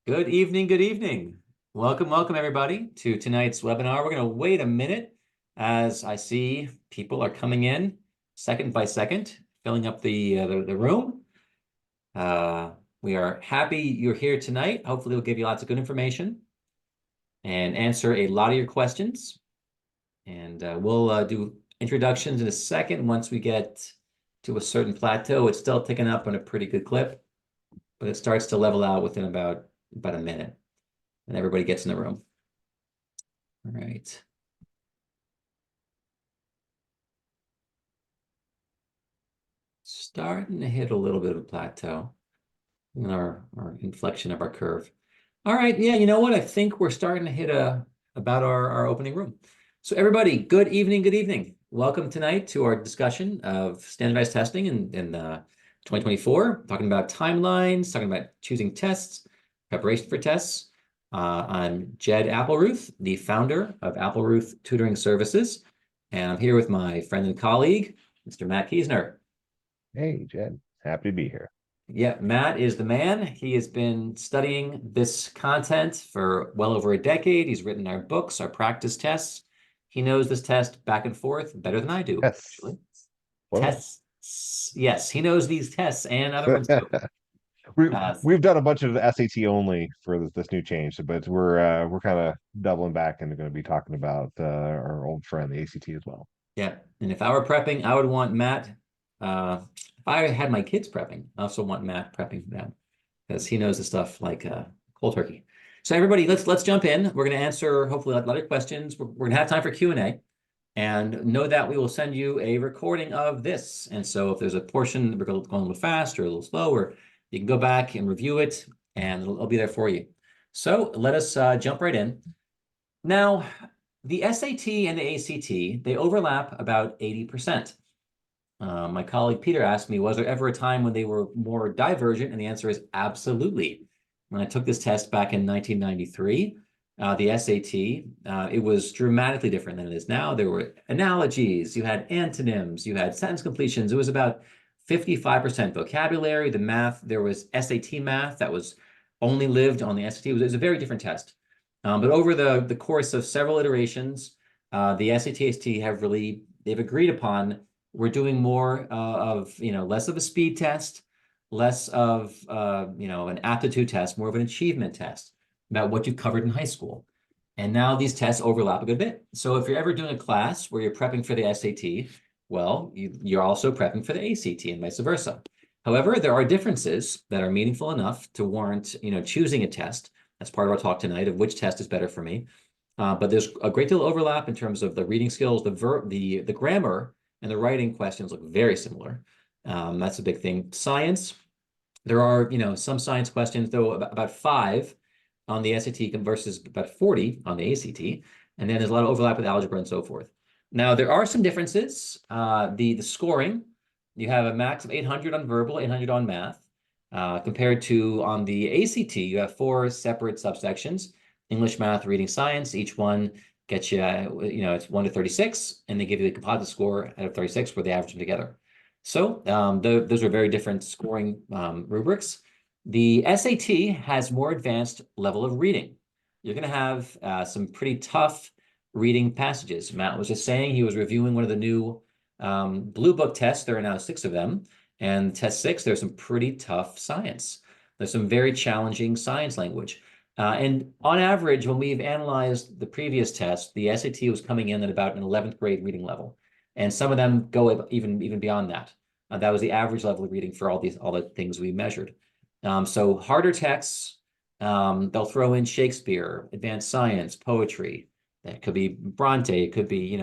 Good evening, good evening. Welcome everybody to tonight's webinar. We're going to wait a minute as I see people are coming in second by second, filling up the room. We are happy you're here tonight. Hopefully we'll give you lots of good information and answer a lot of your questions. And we'll do introductions in a second once we get to a certain plateau. It's still ticking up on a pretty good clip, but it starts to level out within about a minute. And everybody gets in the room. All right. Starting to hit a little bit of a plateau in our inflection of our curve. All right, yeah, you know what? I think we're starting to hit about our opening room. So everybody, good evening, good evening. Welcome tonight to our discussion of standardized testing in 2024, talking about timelines, talking about choosing tests, preparation for tests. I'm Jed Appleruth, the founder of Appleruth Tutoring Services, and I'm here with my friend and colleague, Mr. Matt Kiesner. Hey, Jed, happy to be here. Yeah, Matt is the man. He has been studying this content for well over a decade. He's written our books, our practice tests. He knows this test back and forth better than I do, actually. Tests. Yes, he knows these tests and other ones too. We've done a bunch of SAT only for this new change, but we're kind of doubling back and going to be talking about our old friend, the ACT, as well. Yeah, and if I were prepping, I would want Matt. If I had my kids prepping, I also want Matt prepping for them because he knows the stuff like cold turkey. So everybody, let's jump in. We're going to answer hopefully a lot of questions. We're going to have time for Q&A, and know that we will send you a recording of this. And so if there's a portion we're going a little fast or a little slow, or you can go back and review it, and it'll be there for you. So let us jump right in. Now, the SAT and the ACT, they overlap about 80%. My colleague Peter asked me, was there ever a time when they were more divergent? And the answer is absolutely. When I took this test back in 1993, the SAT, it was dramatically different than it is now. There were analogies, you had antonyms, you had sentence completions. It was about 55% vocabulary. The math, there was SAT math that was only lived on the SAT. It was a very different test. But over the course of several iterations, the SAT, ACT they've agreed upon we're doing more of, less of a speed test, less of, an aptitude test, more of an achievement test about what you covered in high school. And now these tests overlap a good bit. So if you're ever doing a class where you're prepping for the SAT, well, you're also prepping for the ACT and vice versa. However, there are differences that are meaningful enough to warrant, choosing a test. That's part of our talk tonight of which test is better for me. But there's a great deal of overlap in terms of the reading skills, the grammar, and the writing questions look very similar. That's a big thing. Science, there are, some science questions, though about 5 on the SAT versus about 40 on the ACT. And then there's a lot of overlap with algebra and so forth. Now, there are some differences. The scoring, you have a max of 800 on verbal, 800 on math. Compared to on the ACT, you have 4 separate subsections: English, math, reading, science. Each one gets you, it's 1 to 36, and they give you the composite score out of 36 where they average them together. So those are very different scoring rubrics. The SAT has more advanced level of reading. You're going to have some pretty tough reading passages. Matt was just saying he was reviewing one of the new Blue Book tests. There are now 6 of them. And test 6, there's some pretty tough science. There's some very challenging science language. And on average, when we've analyzed the previous test, the SAT was coming in at about an 11th grade reading level. And some of them go even beyond that. That was the average level of reading for all the things we measured. So harder texts, they'll throw in Shakespeare, advanced science, poetry. That could be Bronte. It could be,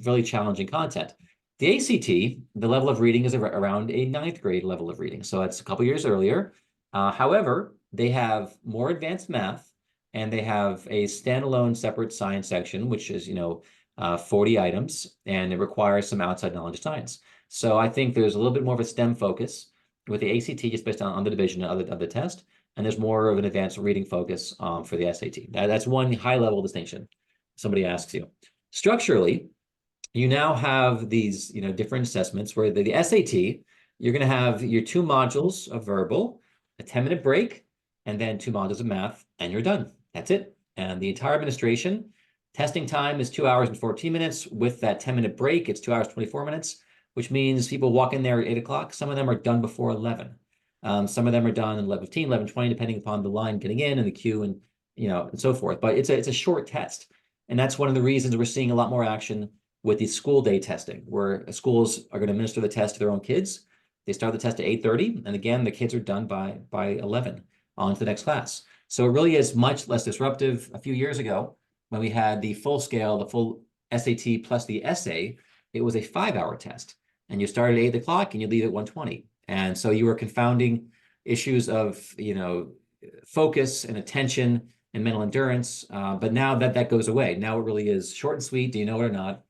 really challenging content. The ACT, the level of reading is around a 9th grade level of reading. So it's a couple years earlier. However, they have more advanced math, and they have a standalone separate science section, which is, 40 items, and it requires some outside knowledge of science. So I think there's a little bit more of a STEM focus with the ACT just based on the division of the test, and there's more of an advanced reading focus for the SAT. That's one high-level distinction somebody asks you. Structurally, you now have these, different assessments where the SAT, you're going to have your 2 modules of verbal, a 10-minute break, and then 2 modules of math, and you're done. That's it. And the entire administration, testing time is 2 hours and 14 minutes. With that 10-minute break, it's 2 hours, 24 minutes, which means people walk in there at 8 o'clock. Some of them are done before 11. Some of them are done at 11:15, 11:20, depending upon the line getting in and the queue and, and so forth. But it's a short test. And that's one of the reasons we're seeing a lot more action with the school day testing, where schools are going to administer the test to their own kids. They start the test at 8:30, and again, the kids are done by 11, on to the next class. So it really is much less disruptive. A few years ago, when we had the full SAT plus the essay, it was a 5-hour test, and you started at 8 o'clock and you leave at 1:20. And so you were confounding issues of, focus and attention and mental endurance. But now that goes away. Now it really is short and sweet. Do you know it or not?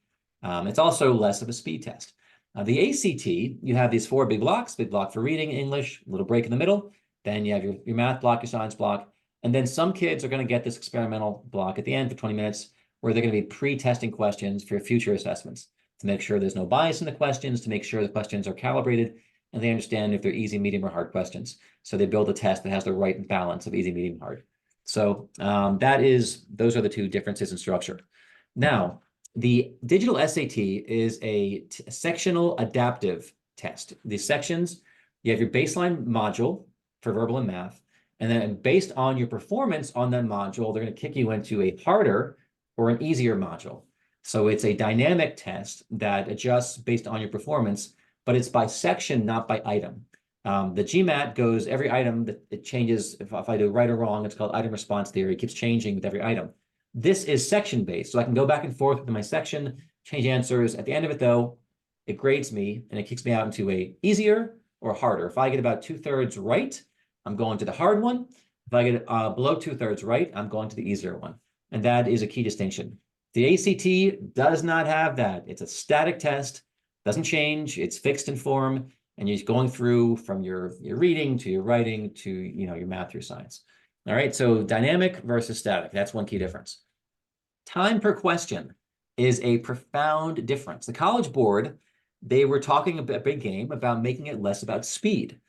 It's also less of a speed test. The ACT, you have these 4 big blocks: big block for reading, English, a little break in the middle. Then you have your math block, your science block. And then some kids are going to get this experimental block at the end for 20 minutes, where they're going to be pre-testing questions for future assessments to make sure there's no bias in the questions, to make sure the questions are calibrated, and they understand if they're easy, medium, or hard questions. So they build a test that has the right balance of easy, medium, hard. So those are the 2 differences in structure. Now, the digital SAT is a sectional adaptive test. These sections, you have your baseline module for verbal and math, and then based on your performance on that module, they're going to kick you into a harder or an easier module. So it's a dynamic test that adjusts based on your performance, but it's by section, not by item. The GMAT goes every item that it changes. If I do right or wrong, it's called item response theory. It keeps changing with every item. This is section based, so I can go back and forth with my section, change answers. At the end of it, though, it grades me and it kicks me out into a easier or harder. If I get about 2/3 right, I'm going to the hard one. If I get below 2/3 right, I'm going to the easier one. And that is a key distinction. The ACT does not have that. It's a static test, doesn't change. It's fixed in form, and you're going through from your reading to your writing to your math, your science. All right, so dynamic versus static. That's one key difference. Time per question is a profound difference. The College Board, they were talking a big game about making it less about speed.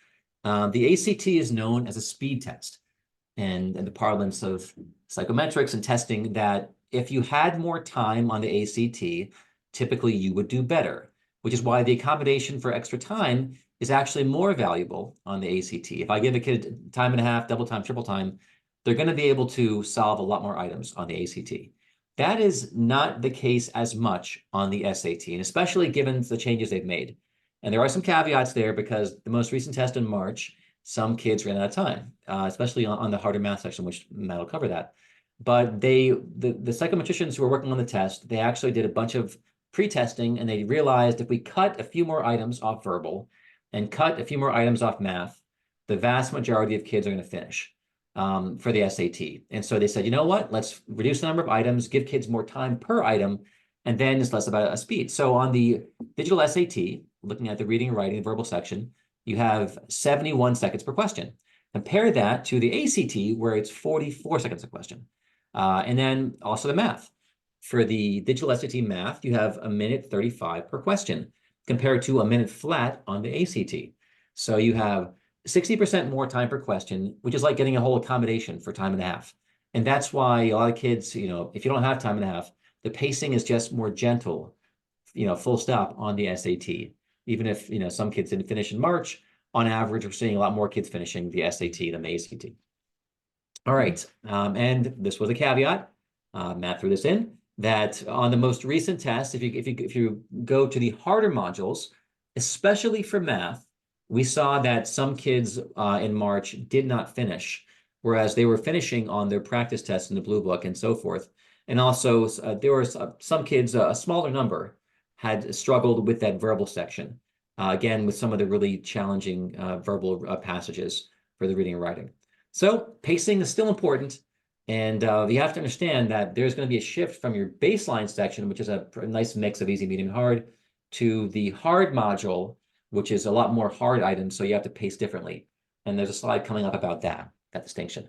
The ACT is known as a speed test, and in the parlance of psychometrics and testing, that if you had more time on the ACT, typically you would do better, which is why the accommodation for extra time is actually more valuable on the ACT. If I give a kid time and a half, double time, triple time, they're going to be able to solve a lot more items on the ACT. That is not the case as much on the SAT, and especially given the changes they've made. And there are some caveats there, because the most recent test in March, some kids ran out of time, especially on the harder math section, which Matt will cover that. But the psychometricians who were working on the test, they actually did a bunch of pre-testing, and they realized if we cut a few more items off verbal and cut a few more items off math, the vast majority of kids are going to finish for the SAT. And so they said, you know what, let's reduce the number of items, give kids more time per item, and then it's less about a speed. So on the digital SAT, looking at the reading, writing, and verbal section, you have 71 seconds per question. Compare that to the ACT, where it's 44 seconds a question. And then also the math. For the digital SAT math, you have 1:35 per question, compared to 1 minute flat on the ACT. So you have 60% more time per question, which is like getting a whole accommodation for time and a half. And that's why a lot of kids, if you don't have time and a half, the pacing is just more gentle, full stop on the SAT. Even if, some kids didn't finish in March, on average, we're seeing a lot more kids finishing the SAT than the ACT. All right. And this was a caveat. Matt threw this in, that on the most recent test, if you go to the harder modules, especially for math, we saw that some kids in March did not finish, whereas they were finishing on their practice tests in the Blue Book and so forth. And also, there were some kids, a smaller number, had struggled with that verbal section, again, with some of the really challenging verbal passages for the reading and writing. So pacing is still important. And you have to understand that there's going to be a shift from your baseline section, which is a nice mix of easy, medium, hard, to the hard module, which is a lot more hard items. So you have to pace differently. And there's a slide coming up about that distinction.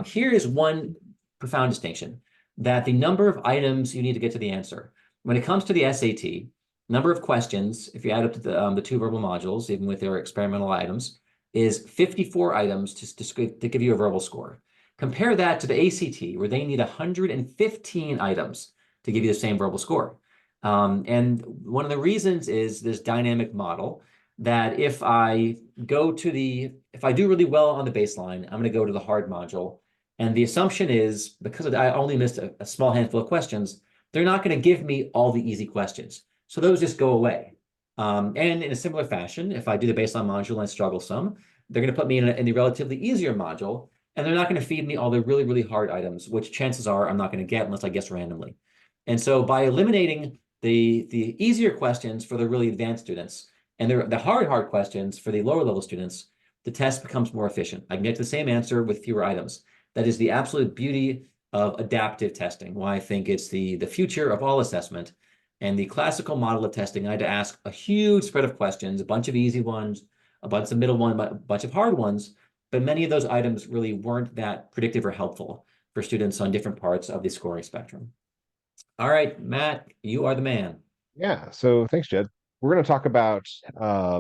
Here is one profound distinction, that the number of items you need to get to the answer. When it comes to the SAT, number of questions, if you add up to the 2 verbal modules, even with their experimental items, is 54 items to give you a verbal score. Compare that to the ACT, where they need 115 items to give you the same verbal score. And one of the reasons is this dynamic model that if I do really well on the baseline, I'm going to go to the hard module. And the assumption is, because I only missed a small handful of questions, they're not going to give me all the easy questions. So those just go away. And in a similar fashion, if I do the baseline module and I struggle some, they're going to put me in the relatively easier module, and they're not going to feed me all the really, really hard items, which chances are I'm not going to get unless I guess randomly. And so by eliminating the easier questions for the really advanced students and the hard questions for the lower level students, the test becomes more efficient. I can get to the same answer with fewer items. That is the absolute beauty of adaptive testing, why I think it's the future of all assessment. And the classical model of testing, I had to ask a huge spread of questions, a bunch of easy ones, a bunch of middle ones, a bunch of hard ones, but many of those items really weren't that predictive or helpful for students on different parts of the scoring spectrum. All right, Matt, you are the man. Yeah, so thanks, Jed. We're going to talk about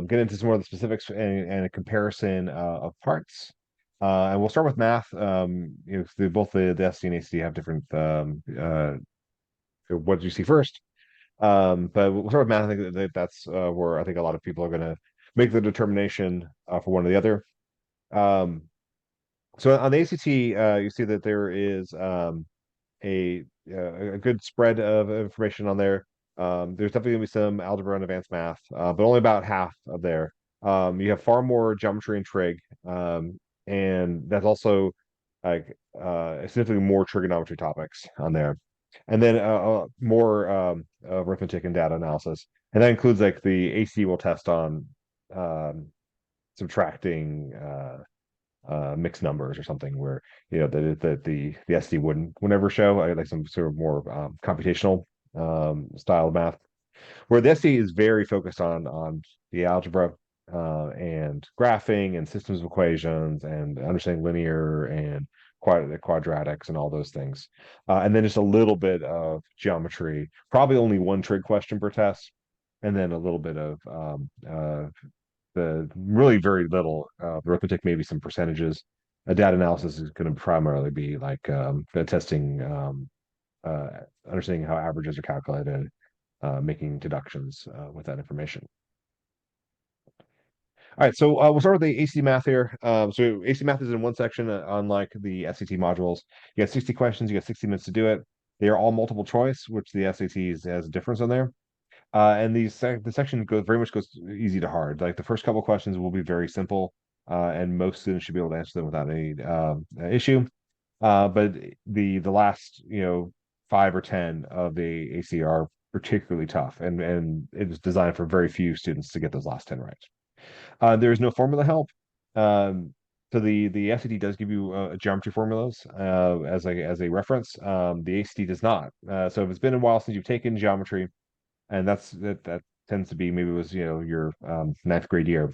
get into some more of the specifics and a comparison of parts. And we'll start with math. Both the SC and ACT have different what do you see first? But we'll start with math. I think that's where I think a lot of people are going to make the determination for one or the other. So on the ACT, you see that there is a good spread of information on there. There's definitely gonna be some algebra and advanced math, but only about half of there. You have far more geometry and trig, and that's also like significantly more trigonometry topics on there, and then more arithmetic and data analysis, and that includes like the AC will test on um, subtracting mixed numbers or something where the SD wouldn't never show. I like some sort of more computational style of math, where the SD is very focused on the algebra and graphing and systems of equations and understanding linear and quadratics and all those things, and then just a little bit of geometry, probably only one trig question per test, and then a little bit of the really very little arithmetic, maybe some percentages. A data analysis is going to primarily be like testing, uh, understanding how averages are calculated, making deductions with that information. All right, so we'll start with the AC math here. So AC math is in one section, unlike the SAT modules. You got 60 questions, you got 60 minutes to do it. They are all multiple choice, which the SATs has a difference on there. And the section goes easy to hard. Like the first couple questions will be very simple, and most students should be able to answer them without any issue. But the last 5 or 10 of the AC are particularly tough, and it was designed for very few students to get those last 10 right. There is no formula help. So the SAT does give you geometry formulas as a reference. The ACT does not. So if it's been a while since you've taken geometry, and that tends to be maybe it was your ninth grade year,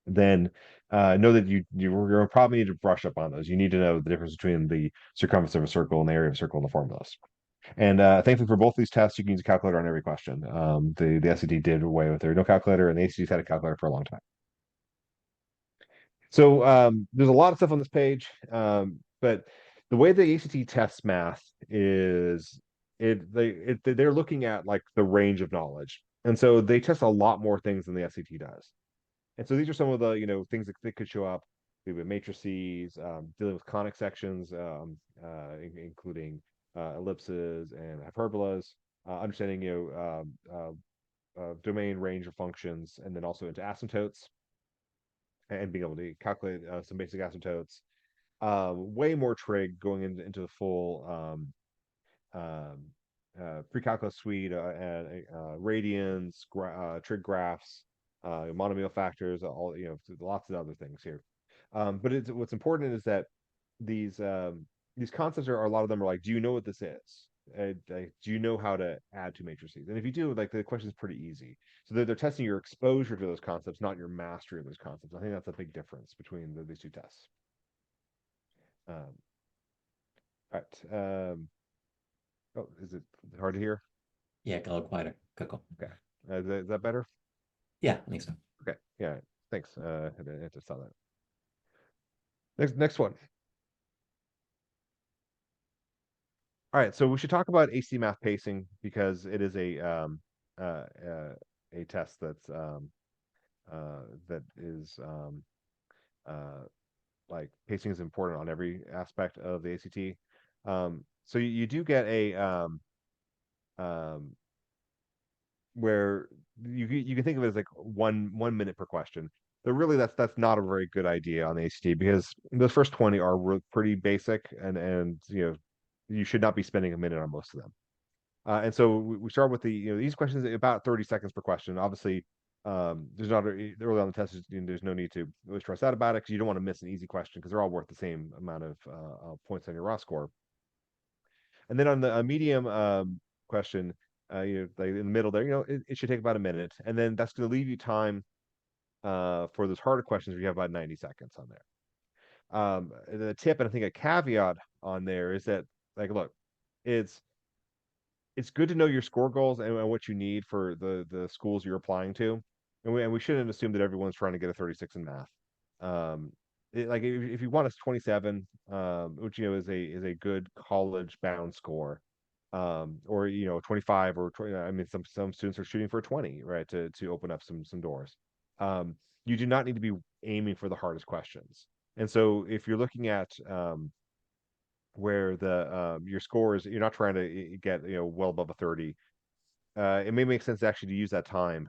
then know that you're probably need to brush up on those. You need to know the difference between the circumference of a circle and the area of a circle and the formulas. And thankfully for both these tests, you can use a calculator on every question. The SAT did away with there no calculator, and the ACT had a calculator for a long time. So there's a lot of stuff on this page, but the way the ACT tests math is they're looking at like the range of knowledge, and so they test a lot more things than the SAT does. And so these are some of the things that could show up with matrices, dealing with conic sections, including ellipses and hyperbolas, understanding domain range of functions, and then also into asymptotes and being able to calculate some basic asymptotes. Way more trig going into the full pre-calculus suite, radians, trig graphs, monomial factors, lots of other things here. But what's important is that these concepts are a lot of them are like, do you know what this is? Do you know how to add two matrices? And if you do, like the question is pretty easy. So they're testing your exposure to those concepts, not your mastery of those concepts. I think that's a big difference between these two tests. All right. Oh, is it hard to hear? Yeah, a little quieter. Cool. Okay. Is that better? Yeah, I think so. Okay. Yeah. Thanks. I just saw that. Next one. All right, so we should talk about AC math pacing because it is uh, uh, a test that is uh, like pacing is important on every aspect of the ACT. So you do get a um, where you can think of it as like one minute per question. But really, that's not a very good idea on the ACT because those first 20 are pretty basic, and you should not be spending a minute on most of them. And so we start with these questions about 30 seconds per question. Obviously, there's not early on the test. There's no need to really stress out about it because you don't want to miss an easy question because they're all worth the same amount of points on your raw score. And then on the medium question, like in the middle there, it should take about a minute, and then that's going to leave you time for those harder questions where you have about 90 seconds on there. The tip, and I think a caveat on there is that, like, look, it's it's good to know your score goals and what you need for the schools you're applying to, and we shouldn't assume that everyone's trying to get a 36 in math. Um, like if you want a 27, which is a good college bound score, or 25 or 20. I mean, some students are shooting for a 20, right, to open up some doors. You do not need to be aiming for the hardest questions. And so if you're looking at where the your score is, you're not trying to get well above a 30. It may make sense actually to use that time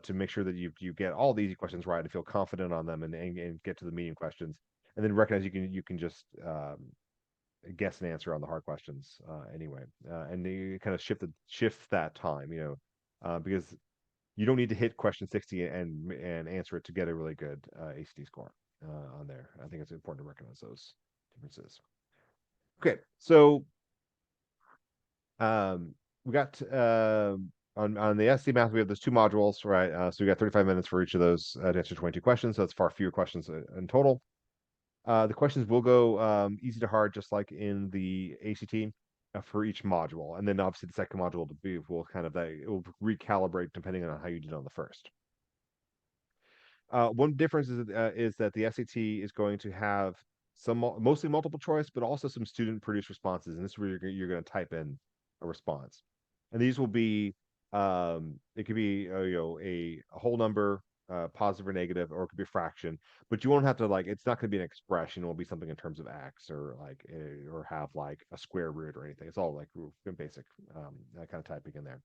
to make sure that you get all the easy questions right and feel confident on them, and get to the medium questions, and then recognize you can just guess an answer on the hard questions anyway, and you kind of shift that time, because you don't need to hit question 60 and answer it to get a really good ACT score on there. I think it's important to recognize those differences. Okay, so we got on the SC math, we have those two modules, right? So we got 35 minutes for each of those to answer 22 questions. So that's far fewer questions in total. The questions will go easy to hard, just like in the ACT for each module. And then obviously the second module will kind of it will recalibrate depending on how you did on the first. One difference is that the SAT is going to have mostly multiple choice, but also some student produced responses. And this is where you're going to type in a response. And these will be, it could be, a whole number, positive or negative, or it could be a fraction, but you won't have to it's not going to be an expression. It will be something in terms of X, or or have like a square root or anything. It's all like basic, that kind of typing in there.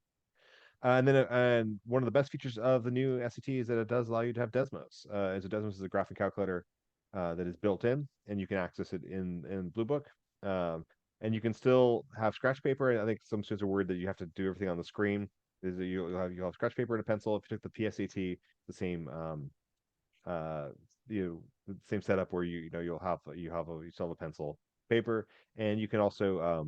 And one of the best features of the new SAT is that it does allow you to have Desmos. So Desmos is a graphing calculator that is built in, and you can access it in Blue Book. And you can still have scratch paper. I think some students are worried that you have to do everything on the screen. Is that you'll have scratch paper and a pencil. If you took the PSAT, the same uh the same setup where you still have a pencil, paper, and you can also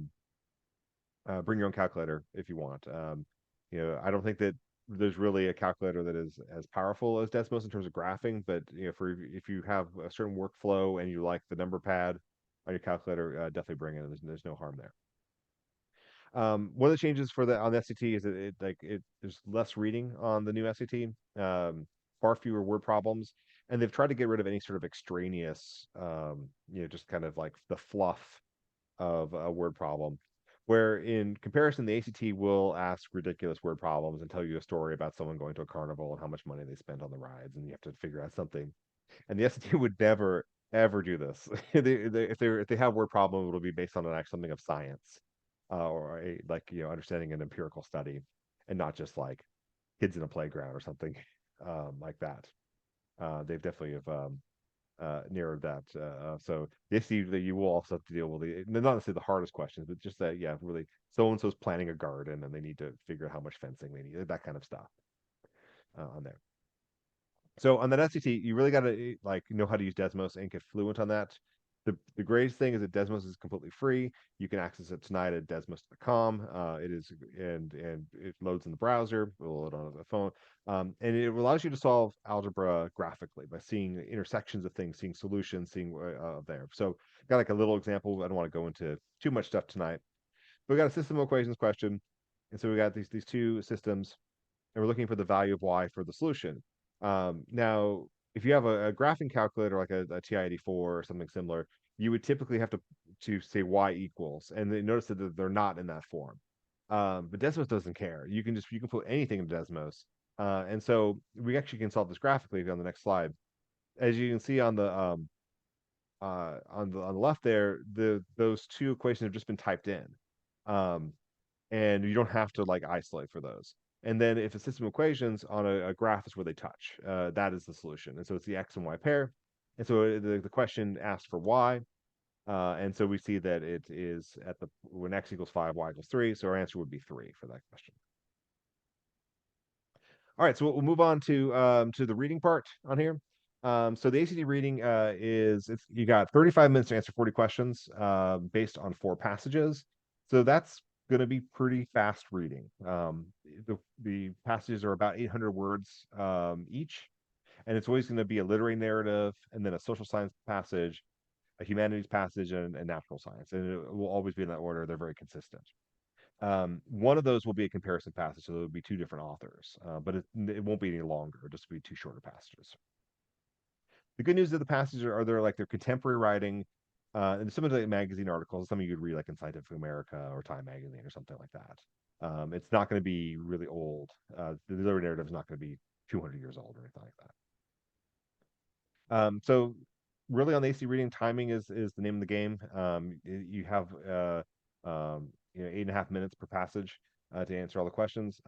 bring your own calculator if you want. I don't think that there's really a calculator that is as powerful as Desmos in terms of graphing, but if you have a certain workflow and you like the number pad on your calculator, definitely bring it. There's no harm there. One of the changes on the SAT is that there's less reading on the new SAT, far fewer word problems, and they've tried to get rid of any sort of extraneous, just kind of like the fluff of a word problem. Where in comparison, the ACT will ask ridiculous word problems and tell you a story about someone going to a carnival and how much money they spent on the rides, and you have to figure out something. And the SAT would never ever do this. If they have word problem, it'll be based on something of science, or understanding an empirical study, and not just like kids in a playground or something like that. They've definitely have narrowed that. So this you will also have to deal with not necessarily the hardest questions, but just that, yeah, really, so and so's planning a garden and they need to figure out how much fencing they need, that kind of stuff on there. So on that SAT, you really got to know how to use Desmos and get fluent on that. The greatest thing is that Desmos is completely free. You can access it tonight at desmos.com. It is, and it loads in the browser. We'll load on the phone, and it allows you to solve algebra graphically by seeing intersections of things, seeing solutions, seeing there. So got like a little example. I don't want to go into too much stuff tonight, but we got a system of equations question, and so we got these two systems, and we're looking for the value of y for the solution. Now, if you have a graphing calculator like a TI-84 or something similar, you would typically have to say y equals, and then notice that they're not in that form. But Desmos doesn't care. You can put anything in Desmos, and so we actually can solve this graphically on the next slide. As you can see on the on the left there, those two equations have just been typed in, um, and you don't have to like isolate for those. And then if a system of equations on a graph is where they touch, that is the solution. And so it's the x and y pair. And so the question asks for y, and so we see that it is at the when x equals 5, y equals 3. So our answer would be 3 for that question. All right, so we'll move on to the reading part on here. So the ACT reading you got 35 minutes to answer 40 questions based on 4 passages. So that's going to be pretty fast reading. The passages are about 800 words each, and it's always going to be a literary narrative, and then a social science passage, a humanities passage, and natural science, and it will always be in that order. They're very consistent. One of those will be a comparison passage, so there will be 2 different authors, but it won't be any longer. It'll just be 2 shorter passages. The good news of the passages are they're contemporary writing, and some of the magazine articles, some of you could read like in Scientific America or Time Magazine or something like that. It's not going to be really old. The literary narrative is not going to be 200 years old or anything like that. So really on the AC reading, timing is the name of the game. You have 8.5 minutes per passage to answer all the questions.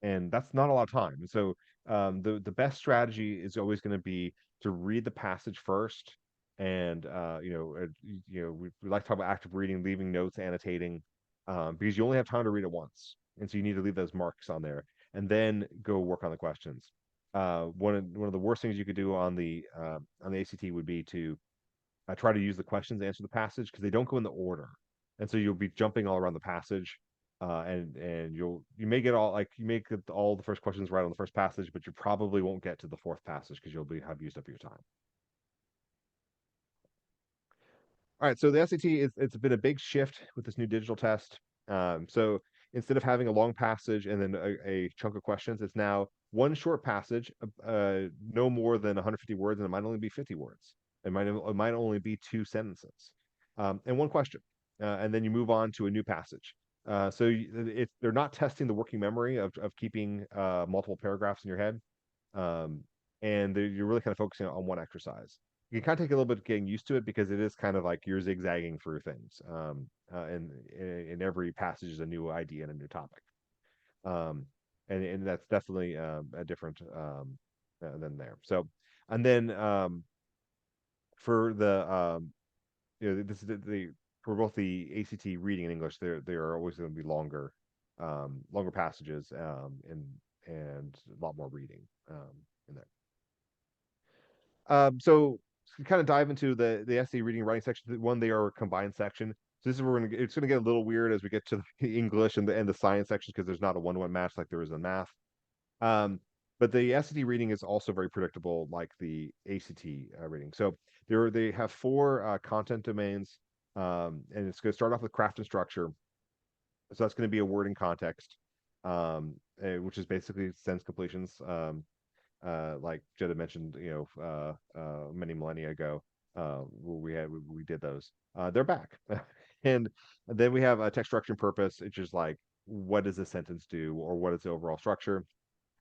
And that's not a lot of time. So the best strategy is always going to be to read the passage first, and we like to talk about active reading, leaving notes, annotating, because you only have time to read it once, and so you need to leave those marks on there, and then go work on the questions. One of the worst things you could do on the ACT would be to try to use the questions to answer the passage, because they don't go in the order, and so you'll be jumping all around the passage, and you may get all the first questions right on the first passage, but you probably won't get to the 4th passage because have used up your time. All right, so the SAT it's been a big shift with this new digital test. So instead of having a long passage and then a chunk of questions, it's now one short passage, no more than 150 words, and it might only be 50 words. It might only be 2 sentences, and one question, and then you move on to a new passage. So they're not testing the working memory of keeping multiple paragraphs in your head, and you're really kind of focusing on one exercise. You can kind of take a little bit of getting used to it, because it is kind of like you're zigzagging through things, and in every passage is a new idea and a new topic, and that's definitely a different than there. So, and then for the this is for both the ACT reading and English, they are always going to be longer passages, and a lot more reading in there. So to kind of dive into the essay reading and writing section, one, they are a combined section. So this is where it's gonna get a little weird as we get to the English and the science sections, because there's not a 1-to-1 match like there is in math. But the SAT reading is also very predictable, like the ACT reading. So they have 4 content domains, and it's going to start off with craft and structure. So that's going to be a word and context, which is basically sense completions. Like Jed had mentioned, many millennia ago, we did those. They're back, and then we have a text structure and purpose, which is like, what does this sentence do, or what is the overall structure?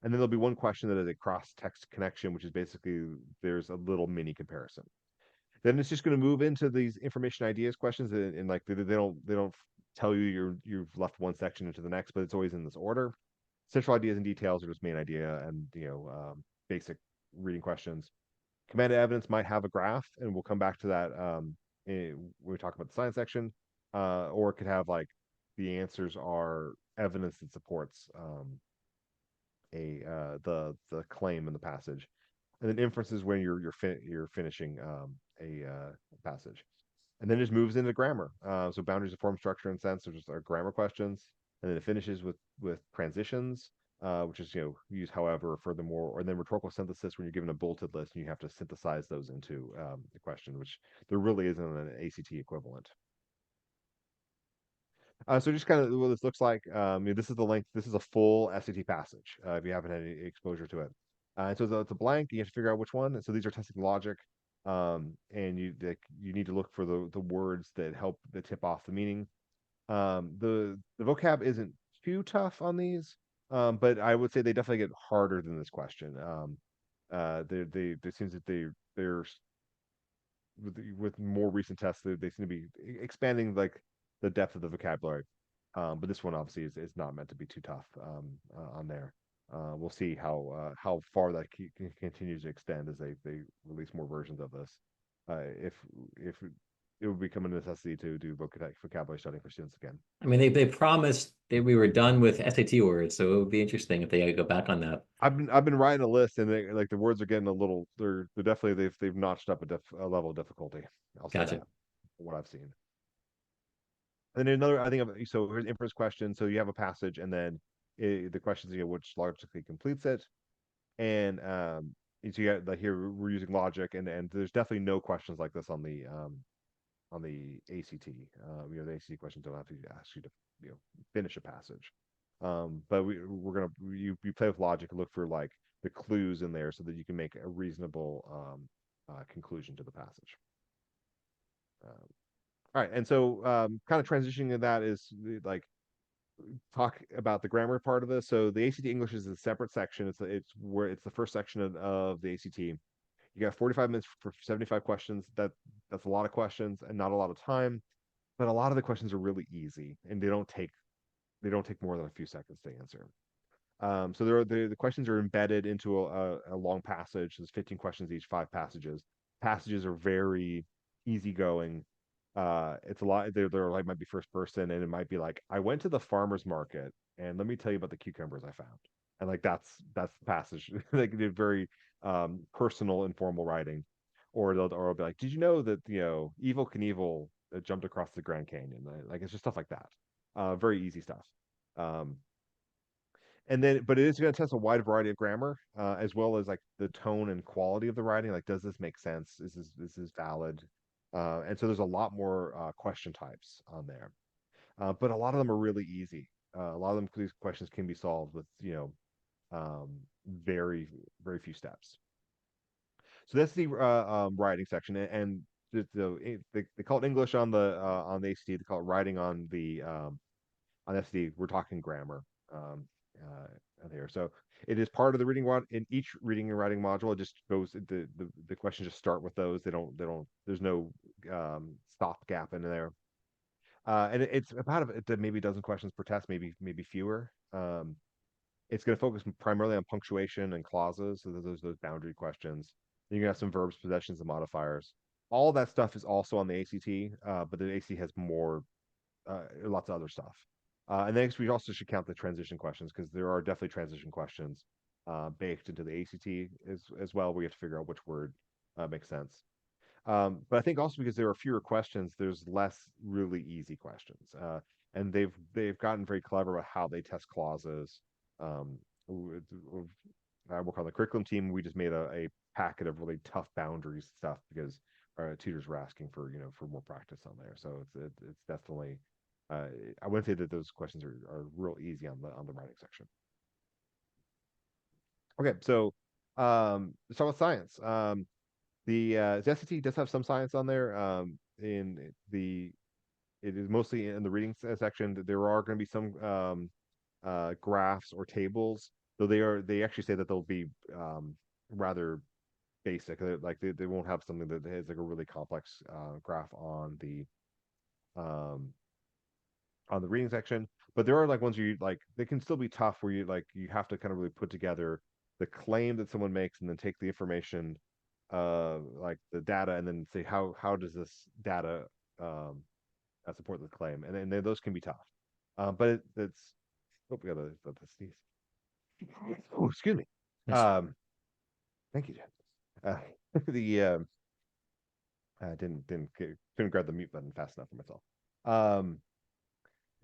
And then there'll be one question that is a cross text connection, which is basically there's a little mini comparison. Then it's just going to move into these information ideas questions, and like they don't tell you you've left one section into the next, but it's always in this order. Central ideas and details are just main idea and basic reading questions. Commanded evidence might have a graph, and we'll come back to that when we talk about the science section, or it could have like the answers are evidence that supports the claim in the passage, and then inferences when you're finishing a passage, and then it just moves into grammar. So boundaries of form, structure, and sense are just our grammar questions, and then it finishes with transitions, which is use however, furthermore, or then rhetorical synthesis when you're given a bulleted list and you have to synthesize those into the question, which there really isn't an ACT equivalent. So just kind of what this looks like. This is the length. This is a full SAT passage. If you haven't had any exposure to it, And so it's a blank. You have to figure out which one. And so these are testing logic, and you need to look for the words that help that tip off the meaning. The vocab isn't too tough on these, but I would say they definitely get harder than this question. There seems that they're with more recent tests, they seem to be expanding like the depth of the vocabulary. But this one obviously is not meant to be too tough on there. We'll see how far that continues to extend as they release more versions of this. If it would become a necessity to do vocabulary studying for students again. I mean, they promised that we were done with SAT words, so it would be interesting if they go back on that. I've been writing a list, and like the words are getting a little. They're definitely they've notched up a level of difficulty. I'll say that Gotcha. from what I've seen. And then another, I think, so here's inference question. So you have a passage, and then the questions, which logically completes it, and so you got like here we're using logic, and there's definitely no questions like this on the ACT. The ACT questions don't have to ask you to finish a passage. But we're gonna you play with logic and look for like the clues in there so that you can make a reasonable conclusion to the passage. All right, and so kind of transitioning to that is like talk about the grammar part of this. So the ACT English is a separate section. It's the first section of the ACT. You got 45 minutes for 75 questions. That's a lot of questions and not a lot of time, but a lot of the questions are really easy and they don't take more than a few seconds to answer. So the questions are embedded into a long passage. There's 15 questions each, 5 passages. Passages are very easygoing. It's a lot. They're like might be first person, and it might be like, I went to the farmer's market, and let me tell you about the cucumbers I found. And like that's the passage. Like they're very personal, informal writing. Or they'll be like, did you know that Evel Knievel jumped across the Grand Canyon? Like it's just stuff like that. Very easy stuff. Um, but it is going to test a wide variety of grammar, as well as like the tone and quality of the writing. Like, does this make sense? Is this valid? And so there's a lot more question types on there, but a lot of them are really easy. A lot of them, these questions can be solved with very very few steps. So that's the writing section, and they call it English on the ACT. They call it writing on SD, we're talking grammar here. So it is part of the reading in each reading and writing module. It just goes the questions just start with those. They don't. There's no stop gap in there. And it's about maybe a dozen questions per test, maybe fewer. It's going to focus primarily on punctuation and clauses. So those boundary questions. Then you have some verbs, possessions, and modifiers. All that stuff is also on the ACT, but the ACT has more lots of other stuff. And then we also should count the transition questions because there are definitely transition questions baked into the ACT as well. We have to figure out which word makes sense. But I think also because there are fewer questions, there's less really easy questions. And they've gotten very clever about how they test clauses. I work on the curriculum team. We just made a packet of really tough boundaries stuff because our tutors were asking for more practice on there. So it's definitely I wouldn't say that those questions are real easy on the writing section. Okay, so let's talk about science. The SAT does have some science on there. It is mostly in the reading section. There are going to be some graphs or tables, though they actually say that they'll be rather basic. Like they won't have something that has like a really complex graph um, on the reading section. But there are like ones where you like they can still be tough where you have to kind of really put together the claim that someone makes and then take the information like the data and then say how does this data support the claim, and then those can be tough. But it's oh we got the sneeze. Oh, excuse me. Yes. Um, thank you, Jen. The I couldn't grab the mute button fast enough for myself. Um,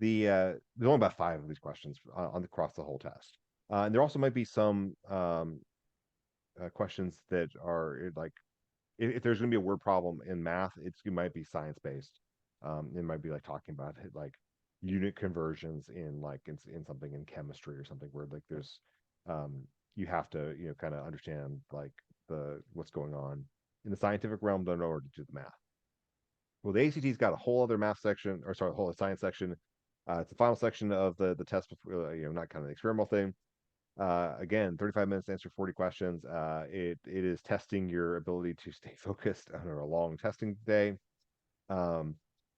there's only about 5 of these questions across the whole test, and there also might be some questions that are like if there's going to be a word problem in math, it might be science based. It might be like talking about like unit conversions in something in chemistry or something where like there's you have to, kind of understand like what's going on in the scientific realm in order to do the math. Well, the ACT's got a whole other math section, or sorry, a whole science section. It's the final section of the test, before, not kind of the experimental thing. Again, 35 minutes to answer 40 questions. It is testing your ability to stay focused on a long testing day.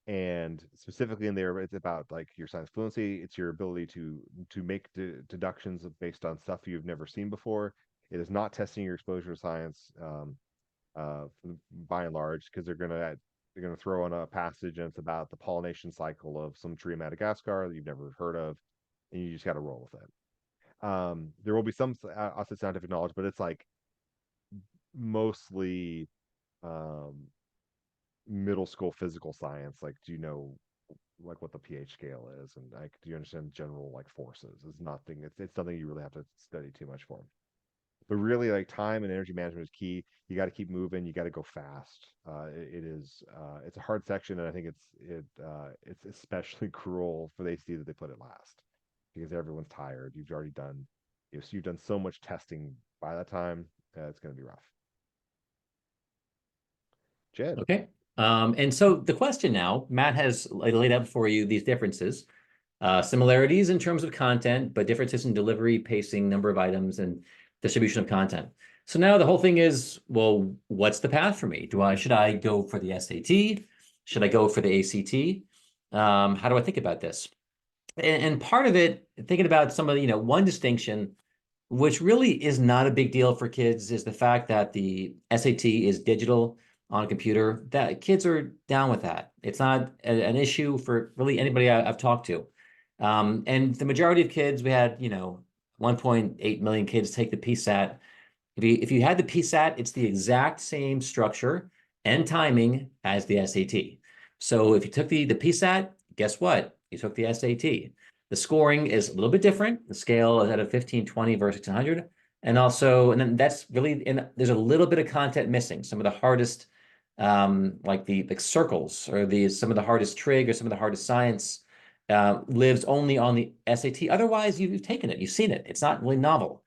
And specifically in there, it's about like your science fluency. It's your ability to make deductions based on stuff you've never seen before. It is not testing your exposure to science, by and large, because they're gonna throw in a passage and it's about the pollination cycle of some tree in Madagascar that you've never heard of, and you just got to roll with it. There will be some also scientific knowledge, but it's like mostly middle school physical science. Like, do you know like what the pH scale is, and like do you understand general like forces? It's nothing. It's something you really have to study too much for. But really, like time and energy management is key. You got to keep moving. You got to go fast. It's a hard section, and I think it's especially cruel for the ACT that they put it last because everyone's tired. You've done so much testing by that time. It's going to be rough. Jed. Okay. And so the question now, Matt has laid out for you these differences, similarities in terms of content, but differences in delivery, pacing, number of items, and distribution of content. So now the whole thing is, well, what's the path for me? Should I go for the SAT? Should I go for the ACT? How do I think about this? And part of it, thinking about some of the, one distinction, which really is not a big deal for kids, is the fact that the SAT is digital on a computer. That kids are down with that. It's not an issue for really anybody I've talked to. And the majority of kids, we had, 1.8 million kids take the PSAT. If you had the PSAT, it's the exact same structure and timing as the SAT. So if you took the PSAT, guess what? You took the SAT. The scoring is a little bit different. The scale is at a 15, 20 versus 100. And then that's really, there's a little bit of content missing. Some of the hardest, like the circles or some of the hardest trig or some of the hardest science lives only on the SAT. Otherwise, you've taken it, you've seen it. It's not really novel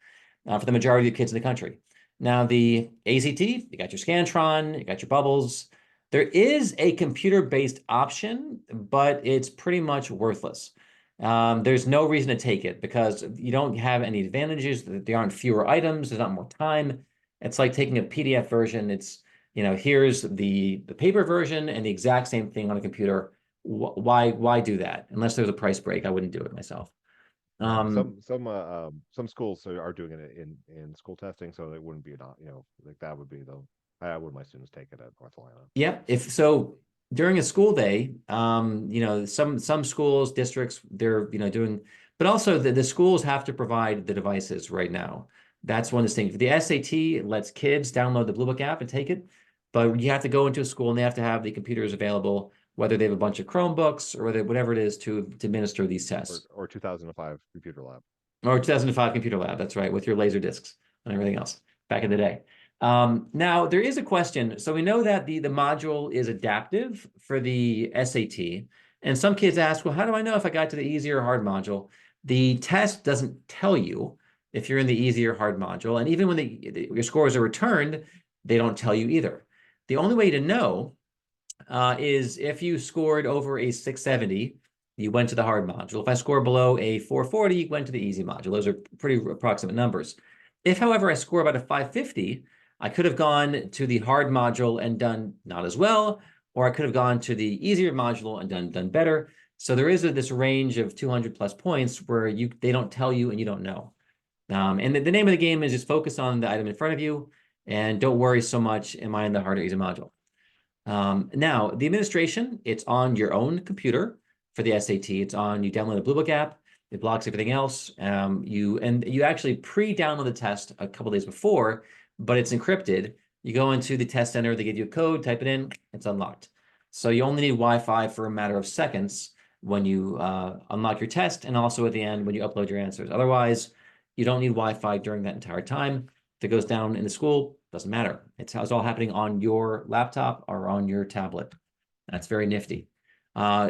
for the majority of kids in the country. Now, the ACT, you got your Scantron, you got your bubbles. There is a computer-based option, but it's pretty much worthless. There's no reason to take it because you don't have any advantages. There aren't fewer items. There's not more time. It's like taking a PDF version. It's, here's the paper version and the exact same thing on a computer. Why do that? Unless there's a price break, I wouldn't do it myself. Some schools are doing it in school testing, so it wouldn't be like that would be I would my students take it at North Carolina. Yeah, if so during a school day, some schools, districts, they're doing, but also the schools have to provide the devices right now. That's one distinct. The SAT lets kids download the Blue Book app and take it, but you have to go into a school and they have to have the computers available, whether they have a bunch of Chromebooks or whatever it is to administer these tests. Or 2005 computer lab. Or 2005 computer lab, that's right, with your laser discs and everything else back in the day. Now, there is a question. So we know that the module is adaptive for the SAT. And some kids ask, well, how do I know if I got to the easy or hard module? The test doesn't tell you if you're in the easy or hard module. And even when your scores are returned, they don't tell you either. The only way to know is if you scored over a 670, you went to the hard module. If I score below a 440, you went to the easy module. Those are pretty approximate numbers. If, however, I score about a 550, I could have gone to the hard module and done not as well, or I could have gone to the easier module and done better. So there is this range of 200 plus points where they don't tell you and you don't know. And the name of the game is just focus on the item in front of you and don't worry so much, am I in the hard or easy module? Now, the administration, it's on your own computer for the SAT. You download the Blue Book app. It blocks everything else. You actually pre-download the test a couple days before, but it's encrypted. You go into the test center, they give you a code, type it in, it's unlocked. So you only need Wi-Fi for a matter of seconds when you unlock your test and also at the end when you upload your answers. Otherwise, you don't need Wi-Fi during that entire time. If it goes down in the school, doesn't matter. It's all happening on your laptop or on your tablet. That's very nifty.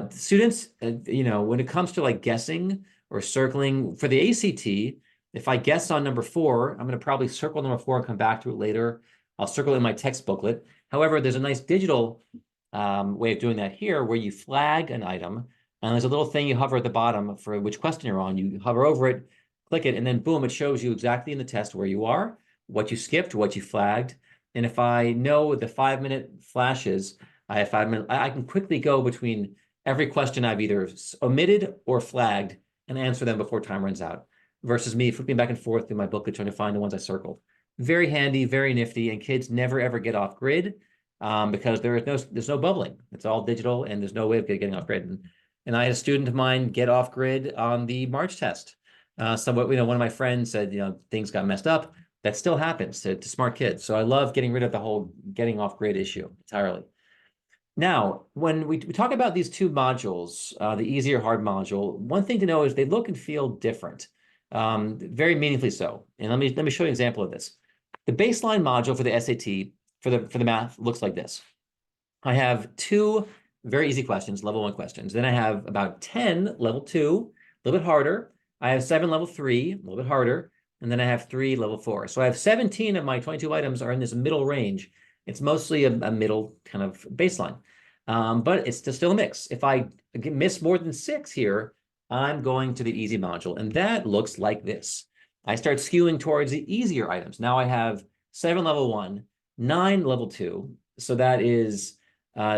Students, when it comes to like guessing or circling for the ACT, If I guess on number 4, I'm going to probably circle number 4 and come back to it later. I'll circle it in my text booklet. However, there's a nice digital way of doing that here where you flag an item and there's a little thing you hover at the bottom for which question you're on. You hover over it, click it, and then boom, it shows you exactly in the test where you are, what you skipped, what you flagged. And if I know the 5-minute flashes, I have 5 minutes, I can quickly go between every question I've either omitted or flagged and answer them before time runs out, versus me flipping back and forth through my booklet trying to find the ones I circled. Very handy, very nifty, and kids never ever get off grid because there's no bubbling. It's all digital, and there's no way of getting off grid. And I had a student of mine get off grid on the March test. Somewhat, one of my friends said, things got messed up. That still happens to smart kids. So I love getting rid of the whole getting off grid issue entirely. Now, when we talk about these two modules, the easy or hard module, one thing to know is they look and feel different, very meaningfully so. And let me show you an example of this. The baseline module for the SAT for the math looks like this. I have 2 very easy questions, level 1 questions. Then I have about 10 level 2, a little bit harder. I have 7 level 3, a little bit harder. And then I have 3 level 4. So I have 17 of my 22 items are in this middle range. It's mostly a middle kind of baseline. But it's still a mix. If I miss more than 6 here, I'm going to the easy module. And that looks like this. I start skewing towards the easier items. Now I have 7 level 1, 9 level 2. So that is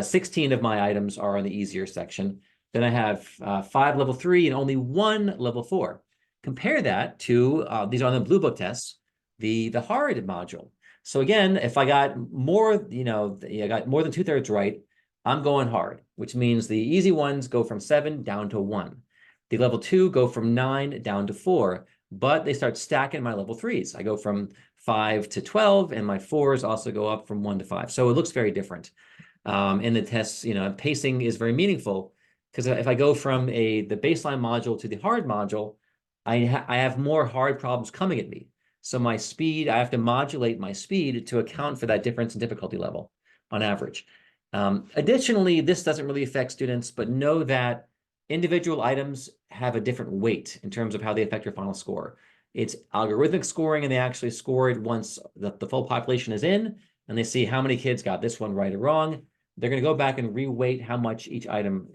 16 of my items are on the easier section. Then I have 5 level 3 and only 1 level 4. Compare that to, these are on the Blue Book tests, the hard module. So again, if I got more, I got more than 2/3 right, I'm going hard, which means the easy ones go from 7 down to 1. The level 2 go from 9 down to 4, but they start stacking my level 3s. I go from 5 to 12, and my 4s also go up from 1 to 5. So it looks very different. In the tests, pacing is very meaningful because if I go from the baseline module to the hard module, I have more hard problems coming at me. So my speed, I have to modulate my speed to account for that difference in difficulty level on average. Additionally, this doesn't really affect students, but know that individual items have a different weight in terms of how they affect your final score. It's algorithmic scoring, and they actually score it once the full population is in, and they see how many kids got this one right or wrong. They're going to go back and re-weight how much each item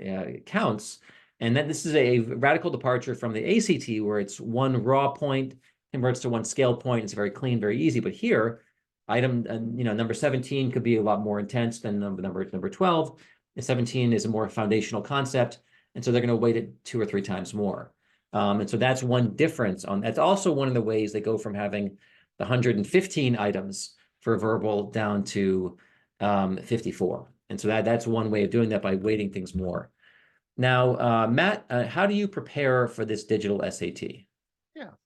counts. And then this is a radical departure from the ACT, where it's 1 raw point converts to 1 scale point. It's very clean, very easy. But here, item, number 17 could be a lot more intense than number 12. And 17 is a more foundational concept. And so they're going to weight it 2 or 3 times more. And so that's one difference. That's also one of the ways they go from having the 115 items for verbal down to 54. And so that's one way of doing that, by weighting things more. Now, Matt, how do you prepare for this digital SAT?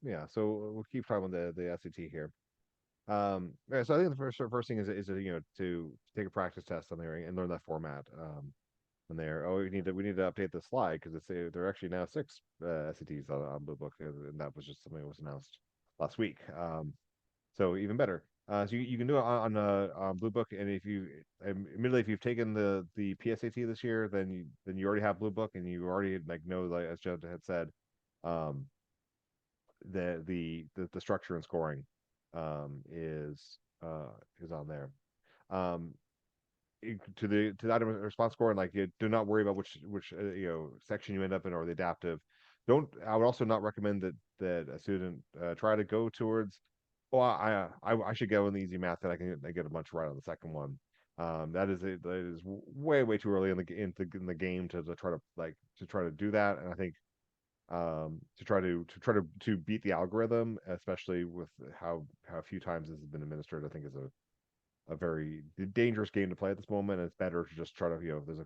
Yeah. So we'll keep talking about the SAT here. Yeah, so I think the first thing is to take a practice test on there and learn that format. On there, we need to update the slide because there are actually now 6 SATs on Blue Book, and that was just something that was announced last week. So even better. So you can do it on Blue Book, and admittedly, if you've taken the PSAT this year, then you already have Blue Book, and you already know, like as Jed had said, the structure and scoring is on there. To the item response score, and like, do not worry about which section you end up in or the adaptive. I would also not recommend that a student try to go towards, well, I should go in the easy math that I can get a bunch right on the second one. That is way too early in the game to try to do that. And I think to try to beat the algorithm, especially with how few times this has been administered, I think is a very dangerous game to play at this moment. And it's better to just try to,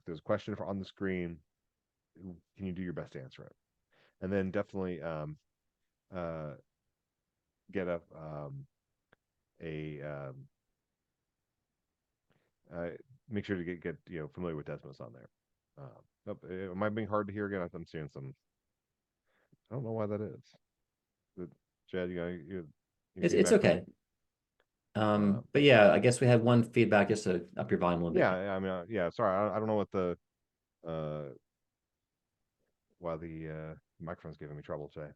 there's a question on the screen. Can you do your best to answer it? And then definitely get make sure to get familiar with Desmos on there. Am I being hard to hear again? I'm seeing some. I don't know why that is. But Jed, It's okay. But yeah, I guess we had one feedback just to up your volume a little bit. Yeah, I mean, yeah. Sorry, I don't know what why the microphone's giving me trouble today.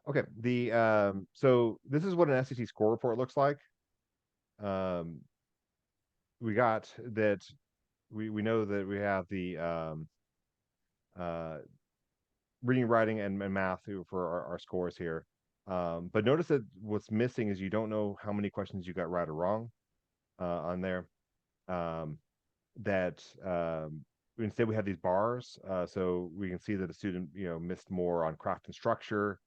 Okay, so this is what an SAT score report looks like. Um, we got that we know that we have the uh reading, writing, and math for our scores here. But notice that what's missing is you don't know how many questions you got right or wrong on there. Um, that instead we have these bars, so we can see that a student missed more on craft and structure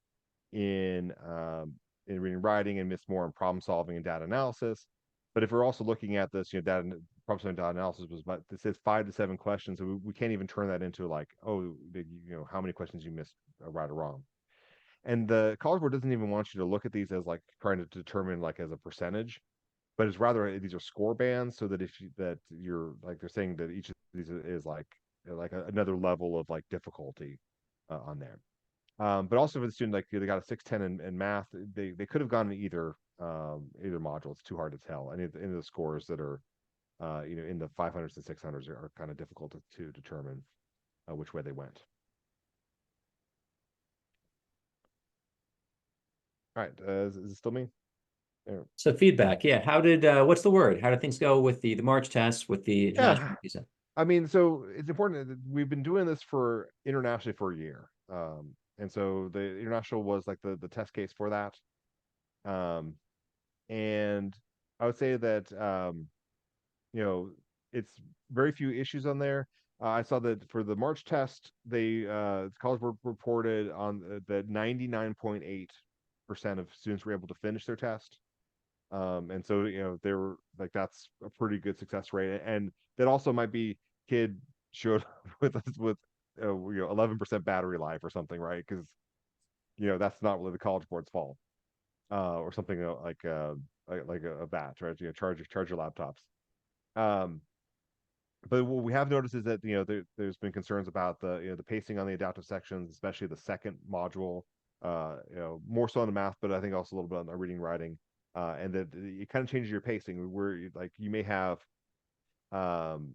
in reading, writing, and missed more in problem solving and data analysis. But if we're also looking at this, data problem solving, data analysis was, but this says 5 to 7 questions, so we can't even turn that into like, oh, how many questions you missed right or wrong. And the College Board doesn't even want you to look at these as like trying to determine like as a percentage, but it's rather these are score bands, so that if you that you're like they're saying that each of these is like another level of like difficulty on there. But also for the student, like they got a 610 in math, they could have gone in either module. It's too hard to tell. Any of the scores that are in the 500s and 600s are kind of difficult to determine which way they went. All right, is it still me? There. So feedback, yeah. How did what's the word? How did things go with the March test with the international Yeah, visa? I mean, so it's important that we've been doing this for internationally for a year. And so the international was like the test case for that. Um, and I would say that you know, it's very few issues on there. I saw that for the March test, College Board reported on that 99.8% of students were able to finish their test. And so they were like that's a pretty good success rate, and that also might be kid showed with 11% battery life or something, right? Because that's not really the College Board's fault, or something like a batch, right? Charge your laptops. Um, but what we have noticed is that there's been concerns about the pacing on the adaptive sections, especially the second module. More so on the math, but I think also a little bit on the reading, writing, and that it kind of changes your pacing. Where like you may have, um,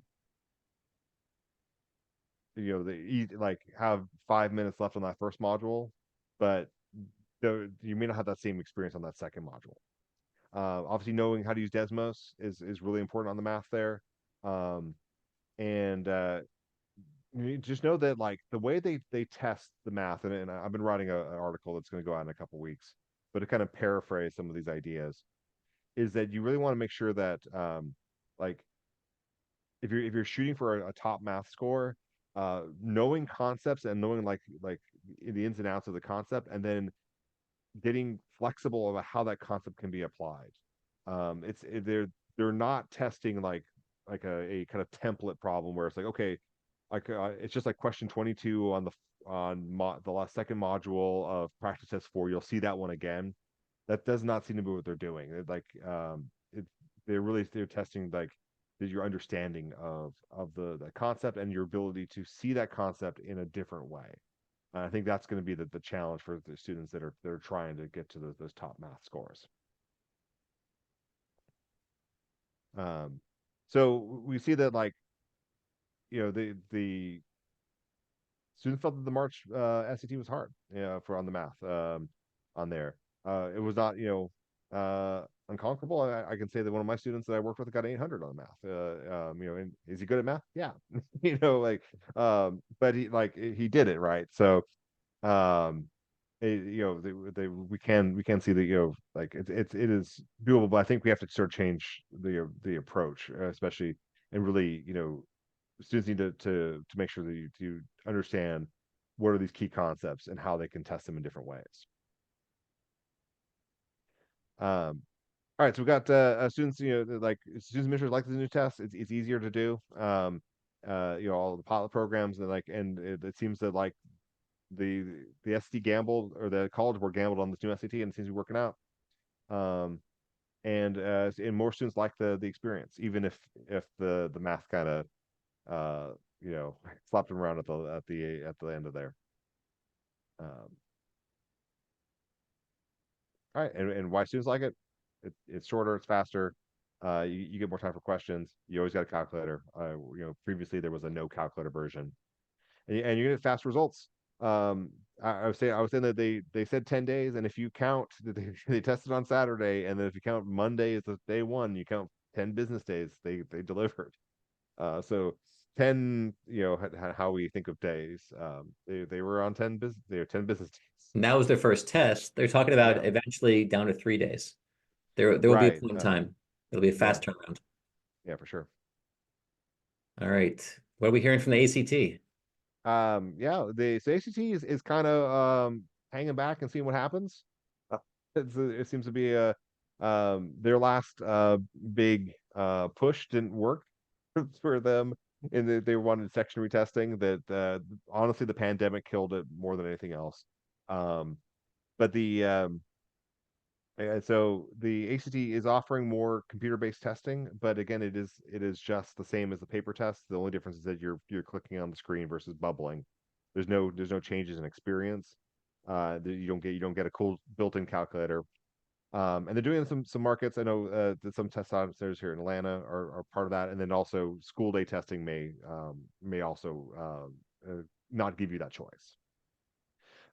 like have 5 minutes left on that first module, but you may not have that same experience on that second module. Obviously, knowing how to use Desmos is really important on the math there. Um, and You just know that like the way they test the math, and I've been writing an article that's going to go out in a couple weeks, but to kind of paraphrase some of these ideas, is that you really want to make sure that like if you're shooting for a top math score, knowing concepts and knowing like the ins and outs of the concept, and then getting flexible about how that concept can be applied. They're not testing like a kind of template problem where it's like, okay, like it's just like question 22 on the last second module of practice test 4. You'll see that one again. That does not seem to be what they're doing. They're testing like your understanding of the concept and your ability to see that concept in a different way. I think that's going to be the challenge for the students that are trying to get to those top math scores. Um, so we see that like the students felt that the March SAT was hard, for on the math on there. It was not unconquerable. I can say that one of my students that I worked with got 800 on the math. And is he good at math? Yeah, but he did it right. So um, we can see that like it is doable, but I think we have to sort of change the approach, especially and really students need to make sure that you understand what are these key concepts and how they can test them in different ways. All right, so we got students, like students administrators like the new test. It's easier to do. All the pilot programs and it seems that like the SAT gambled, or the College Board gambled on this new SAT, and it seems to be working out. And more students like the experience, even if the math kind of slapped them around at the end of there. Um, all right, and why students like it? It's shorter, it's faster. You get more time for questions. You always got a calculator. Previously there was a no calculator version, and you're gonna get fast results. I was saying that they said 10 days, and if you count that they tested on Saturday, and then if you count Monday as the day one, you count 10 business days they delivered. So 10, how we think of days. They were on 10 business days. And that was their first test. They're talking about Yeah, eventually down to 3 days. There will be a right. point in time. It'll be a Yeah, fast turnaround. yeah, for sure. All right. What are we hearing from the ACT? Yeah, so ACT is kind of hanging back and seeing what happens. It seems to be their last big push didn't work for them, and they wanted section retesting. That honestly, the pandemic killed it more than anything else. Um, but so the ACT is offering more computer-based testing, but again, it is just the same as the paper test. The only difference is that you're clicking on the screen versus bubbling. There's no changes in experience. You don't get a cool built-in calculator. And they're doing some markets. I know that some test centers here in Atlanta are part of that, and then also school day testing may also not give you that choice.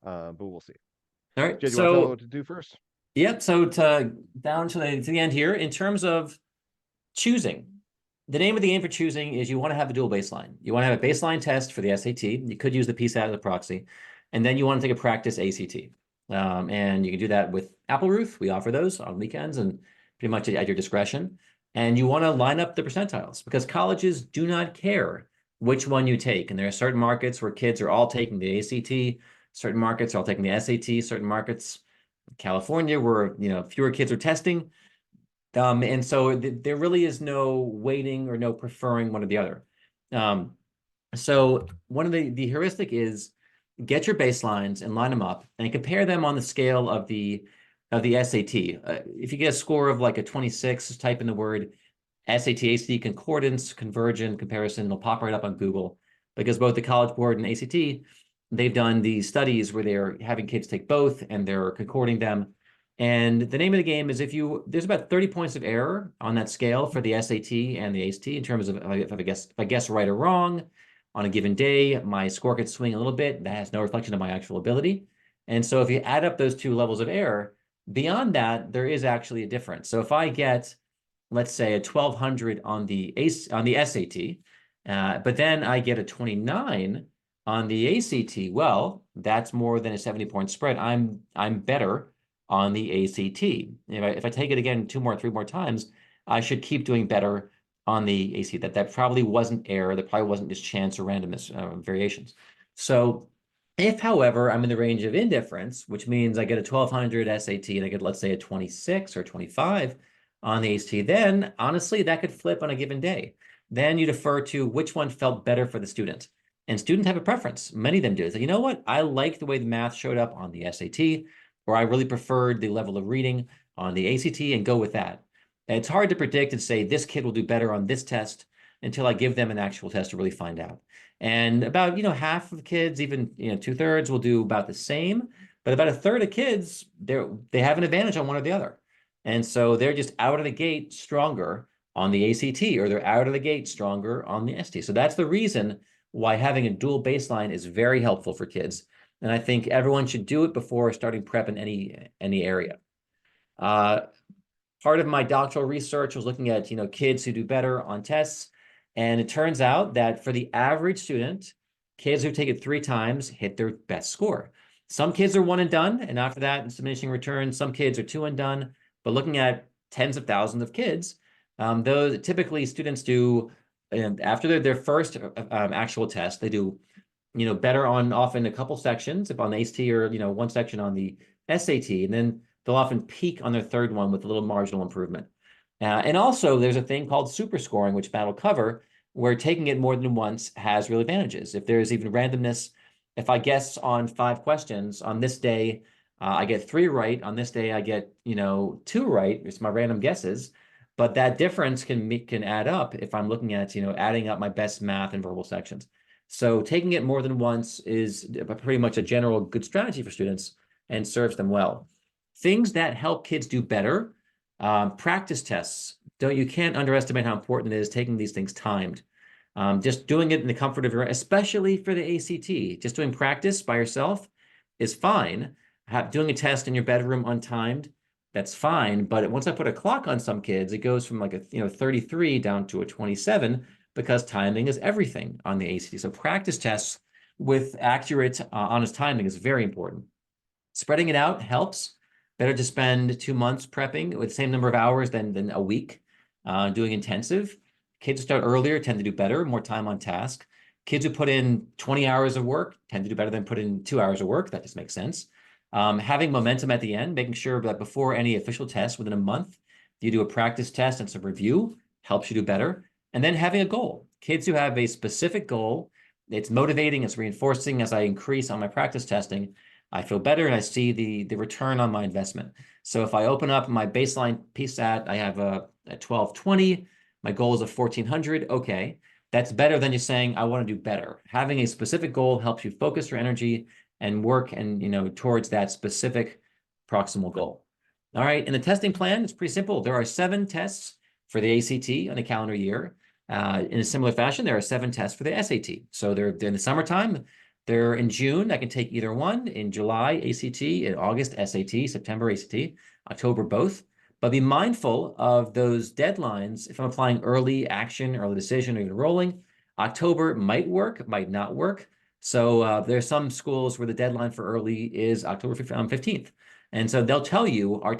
But we'll see. All right. Jay, do you want to tell them So, what to do first? yep. So to down to the end here, in terms of choosing, the name of the game for choosing is you want to have a dual baseline. You want to have a baseline test for the SAT. You could use the PSAT as a proxy, and then you want to take a practice ACT. And you can do that with Appleruth. We offer those on weekends and pretty much at your discretion. And you want to line up the percentiles because colleges do not care which one you take. And there are certain markets where kids are all taking the ACT, certain markets are all taking the SAT, certain markets, California, where fewer kids are testing. And so there really is no weighting or no preferring one or the other. So one of the heuristic is get your baselines and line them up and compare them on the scale of the SAT. If you get a score of like a 26, just type in the word SAT, ACT concordance, convergent comparison, it'll pop right up on Google because both the College Board and ACT, they've done these studies where they're having kids take both and they're concording them. And the name of the game is there's about 30 points of error on that scale for the SAT and the ACT in terms of if I guess right or wrong on a given day, my score could swing a little bit. That has no reflection of my actual ability. And so if you add up those two levels of error, beyond that, there is actually a difference. So if I get, let's say, a 1200 on the SAT, but then I get a 29 on the ACT, well, that's more than a 70-point spread. I'm better on the ACT. If I take it again 2 more, 3 more times, I should keep doing better on the ACT. That probably wasn't error. That probably wasn't just chance or randomness variations. So if, however, I'm in the range of indifference, which means I get a 1200 SAT and I get, let's say, a 26 or 25 on the ACT, then honestly, that could flip on a given day. Then you defer to which one felt better for the student. And students have a preference. Many of them do. So you know what? I like the way the math showed up on the SAT, or I really preferred the level of reading on the ACT and go with that. And it's hard to predict and say this kid will do better on this test until I give them an actual test to really find out. And about, half of kids, even, 2/3 will do about the same, but about a third of kids, they have an advantage on one or the other. And so they're just out of the gate stronger on the ACT, or they're out of the gate stronger on the ST. So that's the reason why having a dual baseline is very helpful for kids. And I think everyone should do it before starting prep in any area. Part of my doctoral research was looking at, kids who do better on tests. And it turns out that for the average student, kids who take it 3 times hit their best score. Some kids are 1 and done, and after that, it's diminishing returns. Some kids are 2 and done. But looking at tens of thousands of kids, those typically students do, after their first actual test, they do, better on often a couple sections, if on the ACT or, 1 section on the SAT, and then they'll often peak on their 3rd one with a little marginal improvement. And also, there's a thing called super scoring, which Matt will cover, where taking it more than once has real advantages. If there's even randomness, if I guess on 5 questions on this day, I get 3 right. On this day, I get 2 right. It's my random guesses, but that difference can add up if I'm looking at adding up my best math and verbal sections. So taking it more than once is pretty much a general good strategy for students and serves them well. Things that help kids do better, practice tests. You can't underestimate how important it is taking these things timed. Just doing it in the comfort of your, especially for the ACT, just doing practice by yourself is fine. Doing a test in your bedroom untimed, that's fine. But once I put a clock on some kids, it goes from like a 33 down to a 27 because timing is everything on the ACT. So practice tests with accurate, honest timing is very important. Spreading it out helps. Better to spend 2 months prepping with the same number of hours than a week doing intensive. Kids who start earlier tend to do better, more time on task. Kids who put in 20 hours of work tend to do better than put in 2 hours of work. That just makes sense. Having momentum at the end, making sure that before any official test within a month, you do a practice test and some review, helps you do better. And then having a goal. Kids who have a specific goal, it's motivating, it's reinforcing. As I increase on my practice testing, I feel better and I see the return on my investment. So if I open up my baseline PSAT, I have a 1220, my goal is a 1400. Okay, that's better than just saying I want to do better. Having a specific goal helps you focus your energy and work and towards that specific proximal goal. All right, and the testing plan is pretty simple. There are 7 tests for the ACT on a calendar year. In a similar fashion, there are 7 tests for the SAT. So they're in the summertime. They're in June. I can take either one. In July, ACT. In August, SAT. September, ACT. October, both. But be mindful of those deadlines. If I'm applying early action, early decision, or even rolling, October might work, might not work. So there's some schools where the deadline for early is October 15th. And so they'll tell you our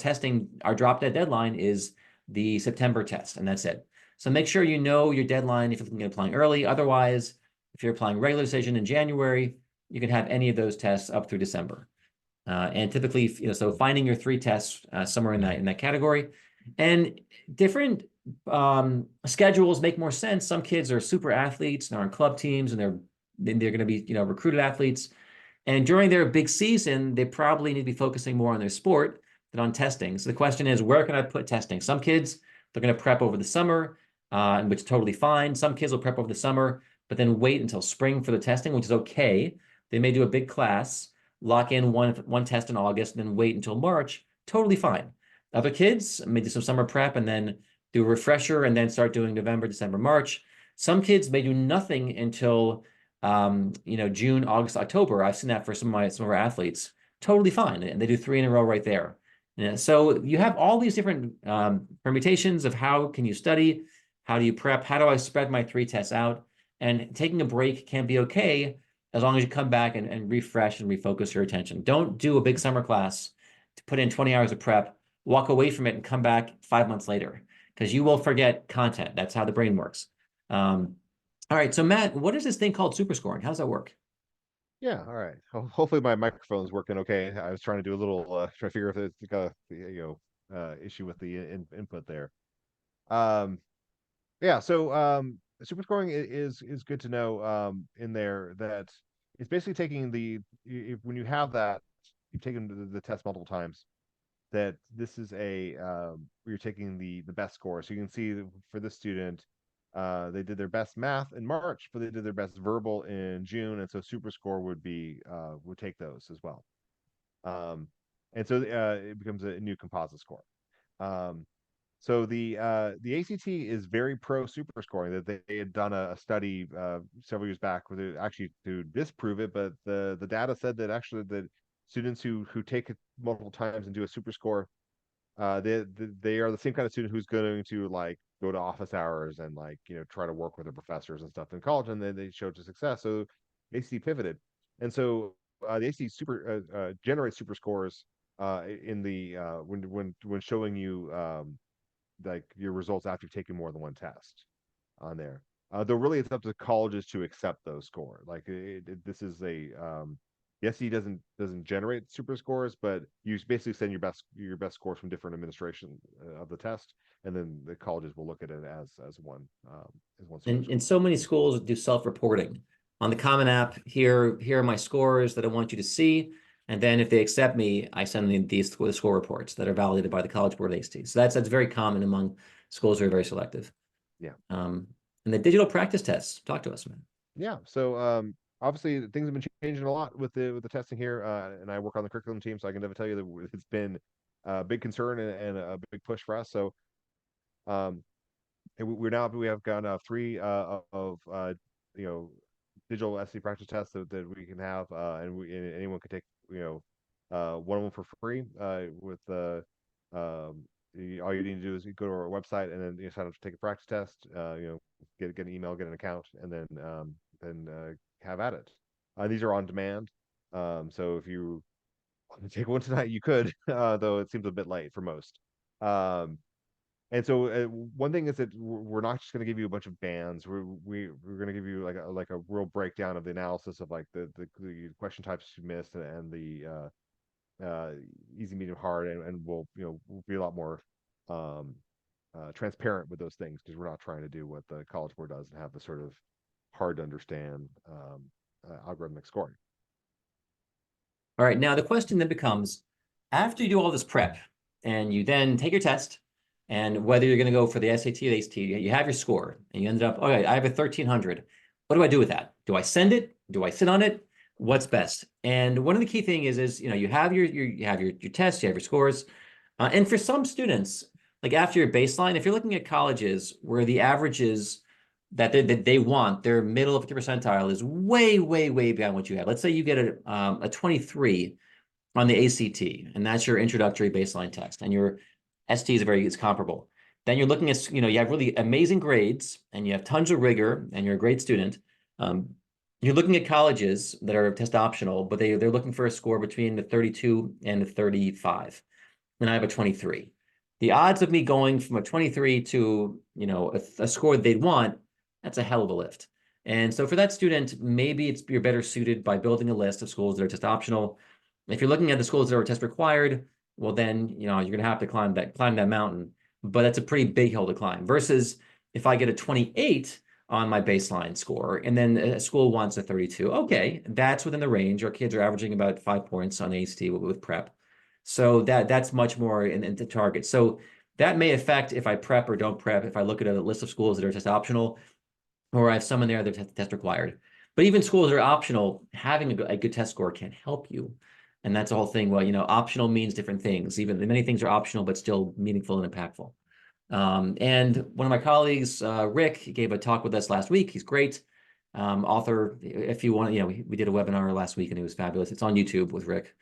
drop dead deadline is the September test, and that's it. So make sure you know your deadline if you're looking at applying early. Otherwise, if you're applying regular decision in January, you can have any of those tests up through December. And typically, so finding your 3 tests somewhere in that category. And different schedules make more sense. Some kids are super athletes and are on club teams, and they're going to be recruited athletes. And during their big season, they probably need to be focusing more on their sport than on testing. So the question is, where can I put testing? Some kids, they're going to prep over the summer, which is totally fine. Some kids will prep over the summer, but then wait until spring for the testing, which is okay. They may do a big class, lock in one test in August, and then wait until March. Totally fine. Other kids may do some summer prep and then do a refresher and then start doing November, December, March. Some kids may do nothing until June, August, October. I've seen that for some of our athletes. Totally fine. And they do 3 in a row right there. Yeah, so you have all these different permutations of how can you study, how do you prep, how do I spread my 3 tests out, and taking a break can be okay as long as you come back and refresh and refocus your attention. Don't do a big summer class to put in 20 hours of prep, walk away from it and come back 5 months later because you will forget content. That's how the brain works. All right, so Matt, what is this thing called super scoring? How does that work? Yeah, all right. Hopefully my microphone's working okay. I was trying to do a little try to figure if it's got a issue with the input there. Um yeah, so super scoring is good to know in there that it's basically taking when you have that you've taken the test multiple times, that this is where you're taking the best score. So you can see for this student, they did their best math in March, but they did their best verbal in June, and so super score would take those as well. And so it becomes a new composite score. So the ACT is very pro super scoring. That they had done a study several years back with actually to disprove it, but the data said that actually the students who take it multiple times and do a super score, they are the same kind of student who's going to like go to office hours and try to work with their professors and stuff in college, and then they showed to success. So ACT pivoted, and so the ACT generates super scores in the when showing you like your results after you've taken more than one test on there. Though really it's up to colleges to accept those scores. Like this is the SE doesn't generate super scores, but you basically send your best scores from different administration of the test, and then the colleges will look at it as one And so many schools do self-reporting on the Common App. Here are my scores that I want you to see. And then if they accept me, I send them these score reports that are validated by the College Board of ACT. So that's very common among schools who are very selective. Yeah. And the digital practice tests. Talk to us, man. Yeah. So obviously things have been changing a lot with the testing here, and I work on the curriculum team, so I can never tell you that it's been a big concern and a big push for us. So and we have gotten three of you know, digital SC practice tests that we can have, and anyone can take, one of them for free with all you need to do is you go to our website and then you sign up to take a practice test. Get an email, get an account, and then have at it. These are on demand, so if you want to take one tonight, you could, though it seems a bit late for most. Um, and so one thing is that we're not just going to give you a bunch of bands. We're going to give you like a real breakdown of the analysis of like the question types you missed, and the easy, medium, hard, and we'll be a lot more um, transparent with those things, because we're not trying to do what the College Board does and have the sort of hard to understand algorithmic scoring. All right, now the question then becomes, after you do all this prep and you then take your test, and whether you're going to go for the SAT or the ACT, you have your score and you ended up, okay, I have a 1300. What do I do with that? Do I send it? Do I sit on it? What's best? And one of the key thing is you have your tests, you have your scores, and for some students, like after your baseline, if you're looking at colleges where the averages that they want, their middle of the percentile is way, way, way beyond what you have. Let's say you get a 23 on the ACT, and that's your introductory baseline test, and your ST is comparable. Then you're looking at, you have really amazing grades, and you have tons of rigor, and you're a great student. You're looking at colleges that are test optional, but they're looking for a score between the 32 and the 35, and I have a 23. The odds of me going from a 23 to, a score they'd want, that's a hell of a lift. And so for that student, maybe you're better suited by building a list of schools that are test optional. If you're looking at the schools that are test required, well, then, you're going to have to climb that mountain. But that's a pretty big hill to climb. Versus if I get a 28 on my baseline score, and then a school wants a 32, okay, that's within the range. Our kids are averaging about 5 points on ACT with prep. So that's much more in the target. So that may affect if I prep or don't prep, if I look at a list of schools that are test optional, or I have some in there that are test required. But even schools that are optional, having a good test score can help you. And that's the whole thing. Well, optional means different things. Even many things are optional, but still meaningful and impactful. And one of my colleagues, Rick, gave a talk with us last week. He's great. Author, if you want, we did a webinar last week and it was fabulous. It's on YouTube with Rick.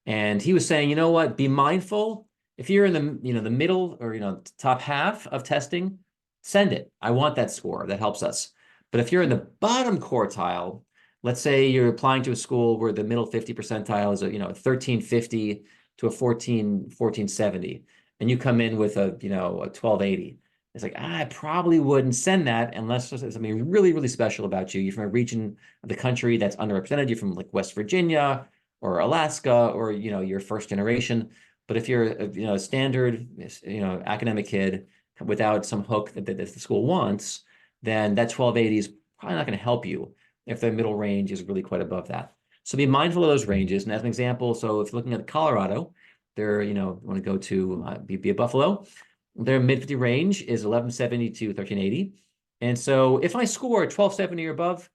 And he was saying, you know what, be mindful. If you're in the middle or, top half of testing, send it. I want that score. That helps us. But if you're in the bottom quartile, let's say you're applying to a school where the middle 50 percentile is a 1350 to a 1470, and you come in with a 1280. It's like, I probably wouldn't send that unless there's something really, really special about you. You're from a region of the country that's underrepresented. You're from like West Virginia or Alaska, or you're first generation. But if you're a standard academic kid without some hook that the school wants, then that 1280 is probably not going to help you if the middle range is really quite above that. So be mindful of those ranges. And as an example, so if you're looking at Colorado, they're, want to go to be a Buffalo, their mid 50 range is 1170 to 1380. And so if I score 1270 or above,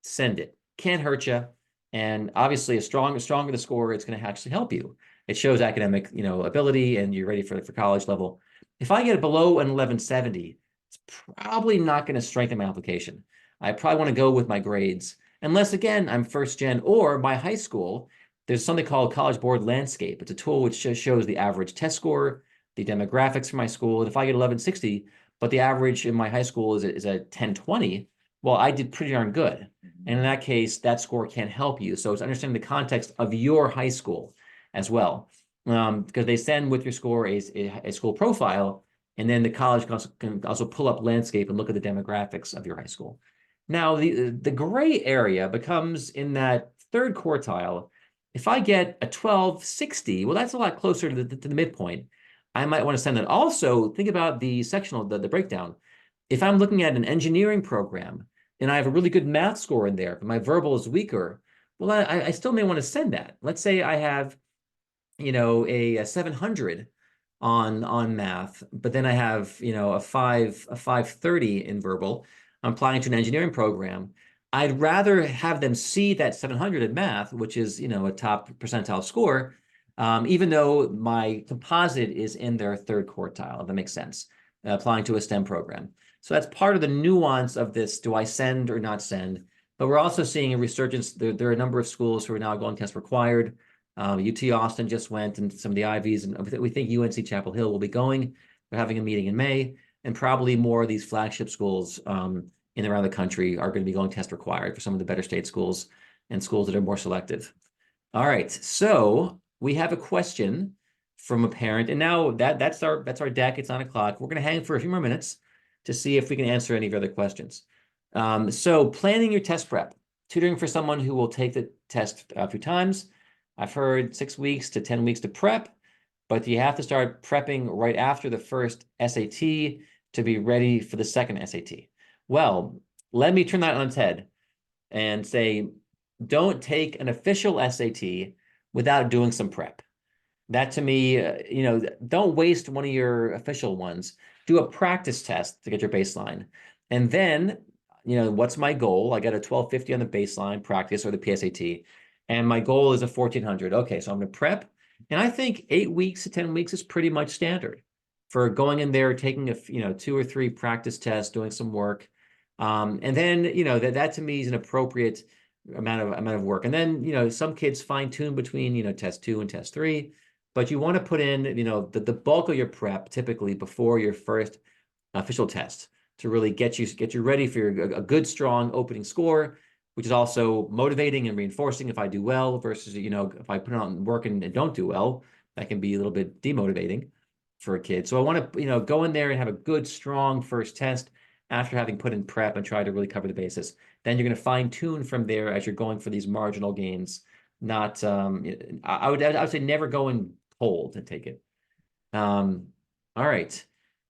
send it. Can't hurt you. And obviously, the stronger the score, it's going to actually help you. It shows academic, ability, and you're ready for college level. If I get below an 1170, it's probably not going to strengthen my application. I probably want to go with my grades, unless, again, I'm first gen, or my high school, there's something called College Board Landscape. It's a tool which shows the average test score, the demographics for my school. And if I get 1160, but the average in my high school is a 1020, well, I did pretty darn good. And in that case, that score can help you. So it's understanding the context of your high school as well. Because they send with your score a school profile, and then the college can also pull up landscape and look at the demographics of your high school. Now, the gray area becomes in that third quartile. If I get a 1260, well, that's a lot closer to the midpoint. I might want to send that. Also, think about the sectional, the breakdown. If I'm looking at an engineering program and I have a really good math score in there, but my verbal is weaker, well, I still may want to send that. Let's say I have, a 700 on math, but then I have, a 530 in verbal. I'm applying to an engineering program. I'd rather have them see that 700 in math, which is, a top percentile score, even though my composite is in their third quartile, if that makes sense. applying to a STEM program. So that's part of the nuance of this. Do I send or not send? But we're also seeing a resurgence. There are a number of schools who are now going test required. UT Austin just went, and some of the Ivies, and we think UNC Chapel Hill will be going. We're having a meeting in May, and probably more of these flagship schools in and around the country are going to be going test required for some of the better state schools and schools that are more selective. All right, so we have a question from a parent, and now that's our deck. It's 9 o'clock. We're going to hang for a few more minutes to see if we can answer any of your other questions. So planning your test prep, tutoring for someone who will take the test a few times. I've heard 6 weeks to 10 weeks to prep, but you have to start prepping right after the first SAT to be ready for the second SAT. Well, let me turn that on its head and say, don't take an official SAT without doing some prep. That to me, don't waste one of your official ones. Do a practice test to get your baseline. And then, what's my goal? I got a 1250 on the baseline practice or the PSAT, and my goal is a 1400. Okay, so I'm going to prep. And I think 8 weeks to 10 weeks is pretty much standard for going in there, taking a 2 or 3 practice tests, doing some work. And then, that to me is an appropriate amount of work. And then, some kids fine tune between, test 2 and test 3. But you want to put in, the bulk of your prep typically before your first official test to really get you ready for a good, strong opening score, which is also motivating and reinforcing if I do well versus, if I put on work and don't do well, that can be a little bit demotivating for a kid. So I want to, go in there and have a good, strong first test after having put in prep and try to really cover the basis. Then you're going to fine tune from there as you're going for these marginal gains. Not, I would say never go in cold and take it. All right.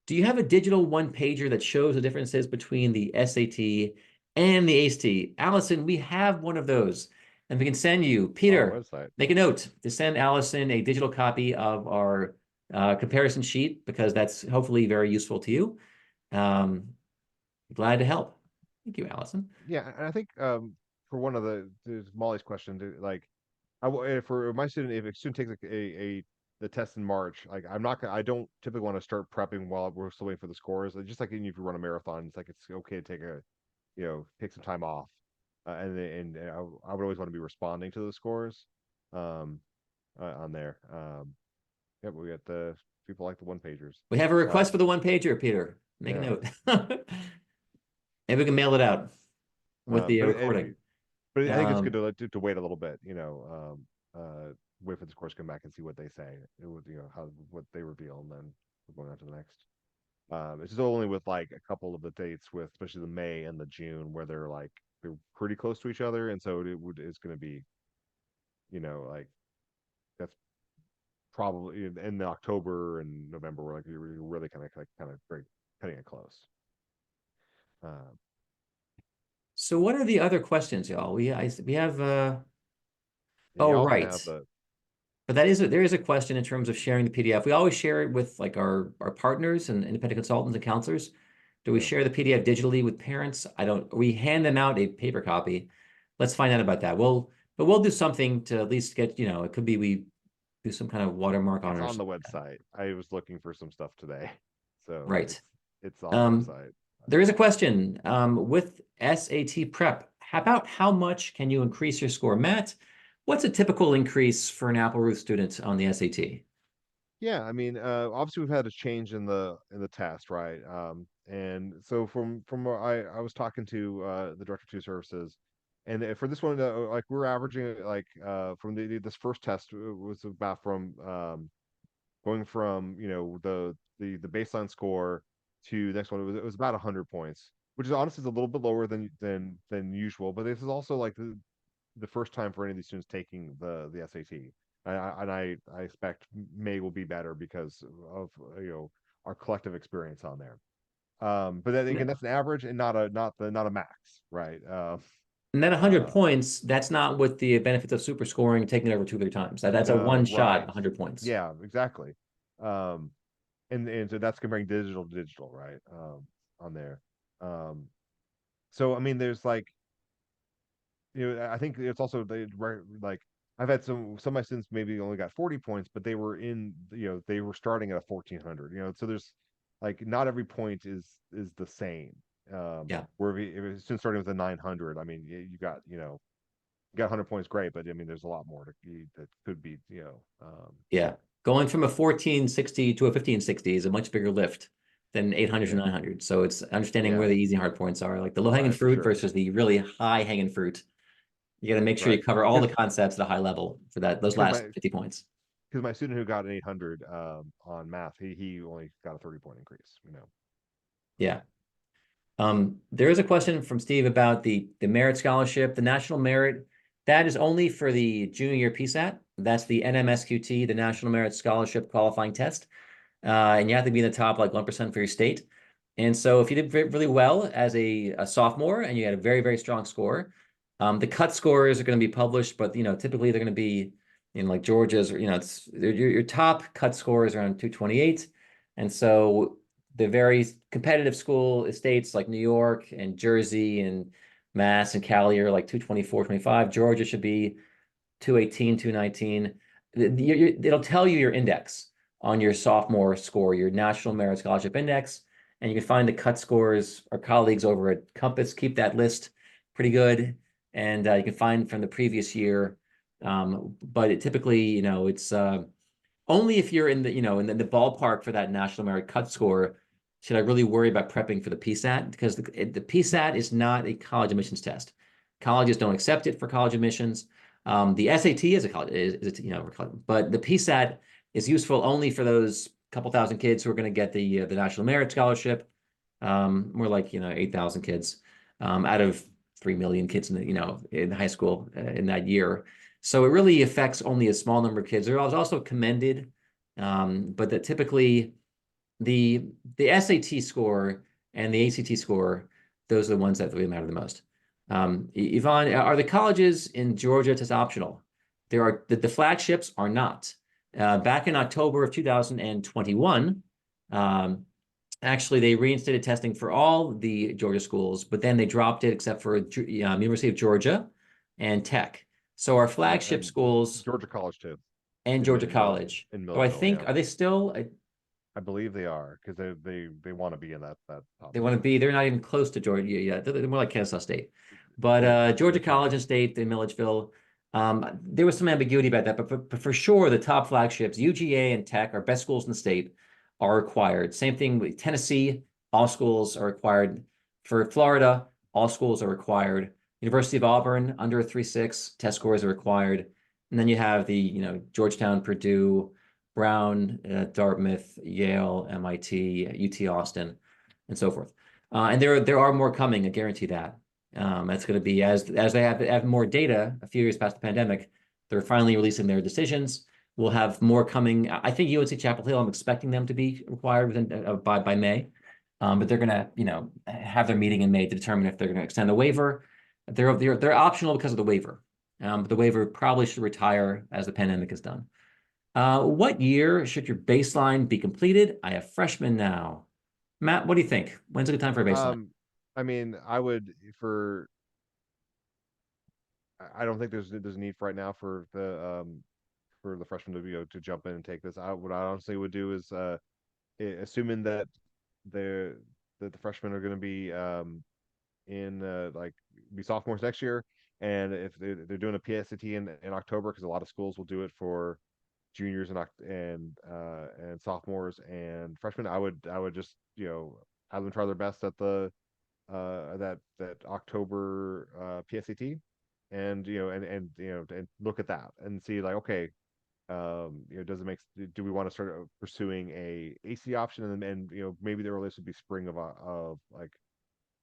Do you have a digital one pager that shows the differences between the SAT and the ACT? Allison, we have one of those, and we can send you, Peter, make a note to send Allison a digital copy of our comparison sheet, because that's hopefully very useful to you. Glad to help. Thank you, Allison. Yeah, and I think for one of there's Molly's question, like for my student, if a student takes the test in March, like I don't typically want to start prepping while we're still waiting for the scores. Like, just like if you run a marathon, it's like it's okay to take some time off, and I would always want to be responding to the scores, on there. Yeah, we got the people like the one pagers. We have a request for the one pager, Peter. Make a note. Maybe we can mail it out with the recording. But I think it's good to wait a little bit, wait for the scores to come back and see what they say. It would, what they reveal, and then we're going on to the next. It's just only with like a couple of the dates, with especially the May and the June, where they're pretty close to each other, and so it's going to be, like that's probably in the October and November, where like you're really kind of cutting it close. So what are the other questions, y'all? We have Oh, right. But there is a question in terms of sharing the PDF. We always share it with like our partners and independent consultants and counselors. Do we share the PDF digitally with parents? We hand them out a paper copy. Let's find out about that. But we'll do something to at least get, it could be we do some kind of watermark on it. It's on the website. I was looking for some stuff today. So right. It's on the website. There is a question with SAT prep. About how much can you increase your score, Matt? What's a typical increase for an Apple Ruth student on the SAT? Yeah, I mean, obviously we've had a change in the test, right? And so from I was talking to the director of two services, and for this one, like we're averaging from this first test was about from going from the baseline score to the next one. It was about 100 points, which is honestly a little bit lower than usual. But this is also like the first time for any of these students taking the SAT. And I expect May will be better because of our collective experience on there. But then again, that's an average and not a max, right? And then 100 points, that's not with the benefits of super scoring and taking it over 2 or 3 times. That's a one shot, 100 points. Yeah, exactly. And so that's comparing digital to digital, right? On there. So I mean, there's like, I think it's also like I've had some of my students maybe only got 40 points, but they were they were starting at a 1400. So there's like not every point is the same. Yeah. Where if it's since starting with a 900, I mean, you got you got 100 points, great, but I mean, there's a lot more that could be, Yeah. Going from a 1460 to a 1560 is a much bigger lift than 800 to yeah, 900. So it's understanding where yeah, the easy and hard points are, like the low hanging right, for fruit sure, versus the really high hanging fruit. You got to make sure you right. cover all the Because concepts at a high level for those because last my 50 points. because my student who got an 800 on math, he only got a 30-point increase. Yeah. There is a question from Steve about the merit scholarship, the national merit. That is only for the junior year PSAT. That's the NMSQT, the National Merit Scholarship Qualifying Test. And you have to be in the top like 1% for your state. And so if you did really well as a sophomore and you had a very, very strong score, the cut scores are going to be published, but typically they're going to be in like Georgia's, or it's your top cut score is around 228. And so the very competitive school estates like New York and Jersey and Mass and Cali are like 224, 25. Georgia should be 218, 219. It'll tell you your index on your sophomore score, your National Merit Scholarship Index, and you can find the cut scores. Our colleagues over at Compass keep that list pretty good, and you can find from the previous year. But typically, it's only if you're in the ballpark for that National Merit cut score should I really worry about prepping for the PSAT, because the PSAT is not a college admissions test. Colleges don't accept it for college admissions. The SAT is a college, but the PSAT is useful only for those couple thousand kids who are going to get the National Merit Scholarship. More like 8,000 kids out of 3 million kids in high school in that year. So it really affects only a small number of kids. They're also commended, but that typically the SAT score and the ACT score, those are the ones that really matter the most. Yvonne, are the colleges in Georgia test optional? The flagships are not. Back in October of 2021, actually they reinstated testing for all the Georgia schools, but then they dropped it except for University of Georgia and Tech. So our Yeah, flagship and schools Georgia College too, and in Georgia in Miller College. in So I Milledgeville. think, Yeah, are they still? I believe they are because they want to be in that top They want to 10. be, they're not even close to Georgia yet. They're more like Kansas State. But Yeah, Georgia they're tiny. College and State in Milledgeville, there was some ambiguity about that, but for sure, the top flagships, UGA and Tech, our best schools in the state, are required. Same thing with Tennessee, all schools are required. For Florida, all schools are required. University of Auburn, under a 3.6, test scores are required. And then you have the, Georgetown, Purdue, Brown, Dartmouth, Yale, MIT, UT Austin, and so forth. And there are more coming, I guarantee that. That's going to be as they have more data a few years past the pandemic, they're finally releasing their decisions. We'll have more coming. I think UNC Chapel Hill, I'm expecting them to be required within by May. But they're going to, have their meeting in May to determine if they're going to extend the waiver. They're optional because of the waiver. But the waiver probably should retire as the pandemic is done. What year should your baseline be completed? I have freshmen now. Matt, what do you think? When's a good time for a baseline? I mean, I would for I don't think there's a need for right now for the freshmen to to jump in and take this. What I honestly would do is assuming that the the freshmen are going to be in like be sophomores next year, and if they're doing a PSAT in October, because a lot of schools will do it for juniors and sophomores and freshmen, I would just have them try their best at the that October PSAT, and and look at that and see like, okay, does it make, do we want to start pursuing a AC option, and maybe the earliest would be spring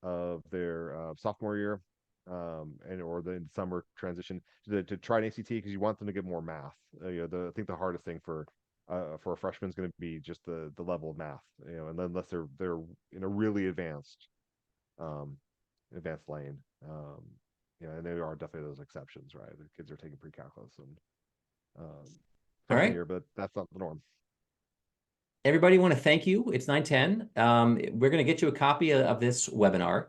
of their sophomore year, and or the summer transition to try an ACT, because you want them to get more math. I think the hardest thing for a freshman is going to be just the level of math, and unless they're in a really um, advanced lane, and there are definitely those exceptions, right? The kids are taking pre-calculus and All freshman right. year, but that's not the norm. Everybody want to thank you. It's 9:10. We're going to get you a copy of this webinar.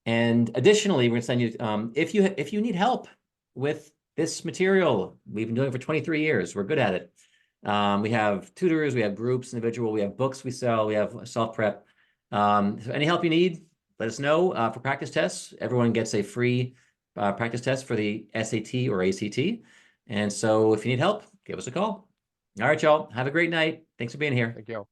And additionally, we're going to send you, if you need help with this material, we've been doing it for 23 years. We're good at it. We have tutors, we have groups, individual, we have books we sell, we have self-prep. So any help you need, let us know. For practice tests, everyone gets a free practice test for the SAT or ACT. And so if you need help, give us a call. All right, y'all. Have a great night. Thanks for being here. Thank you.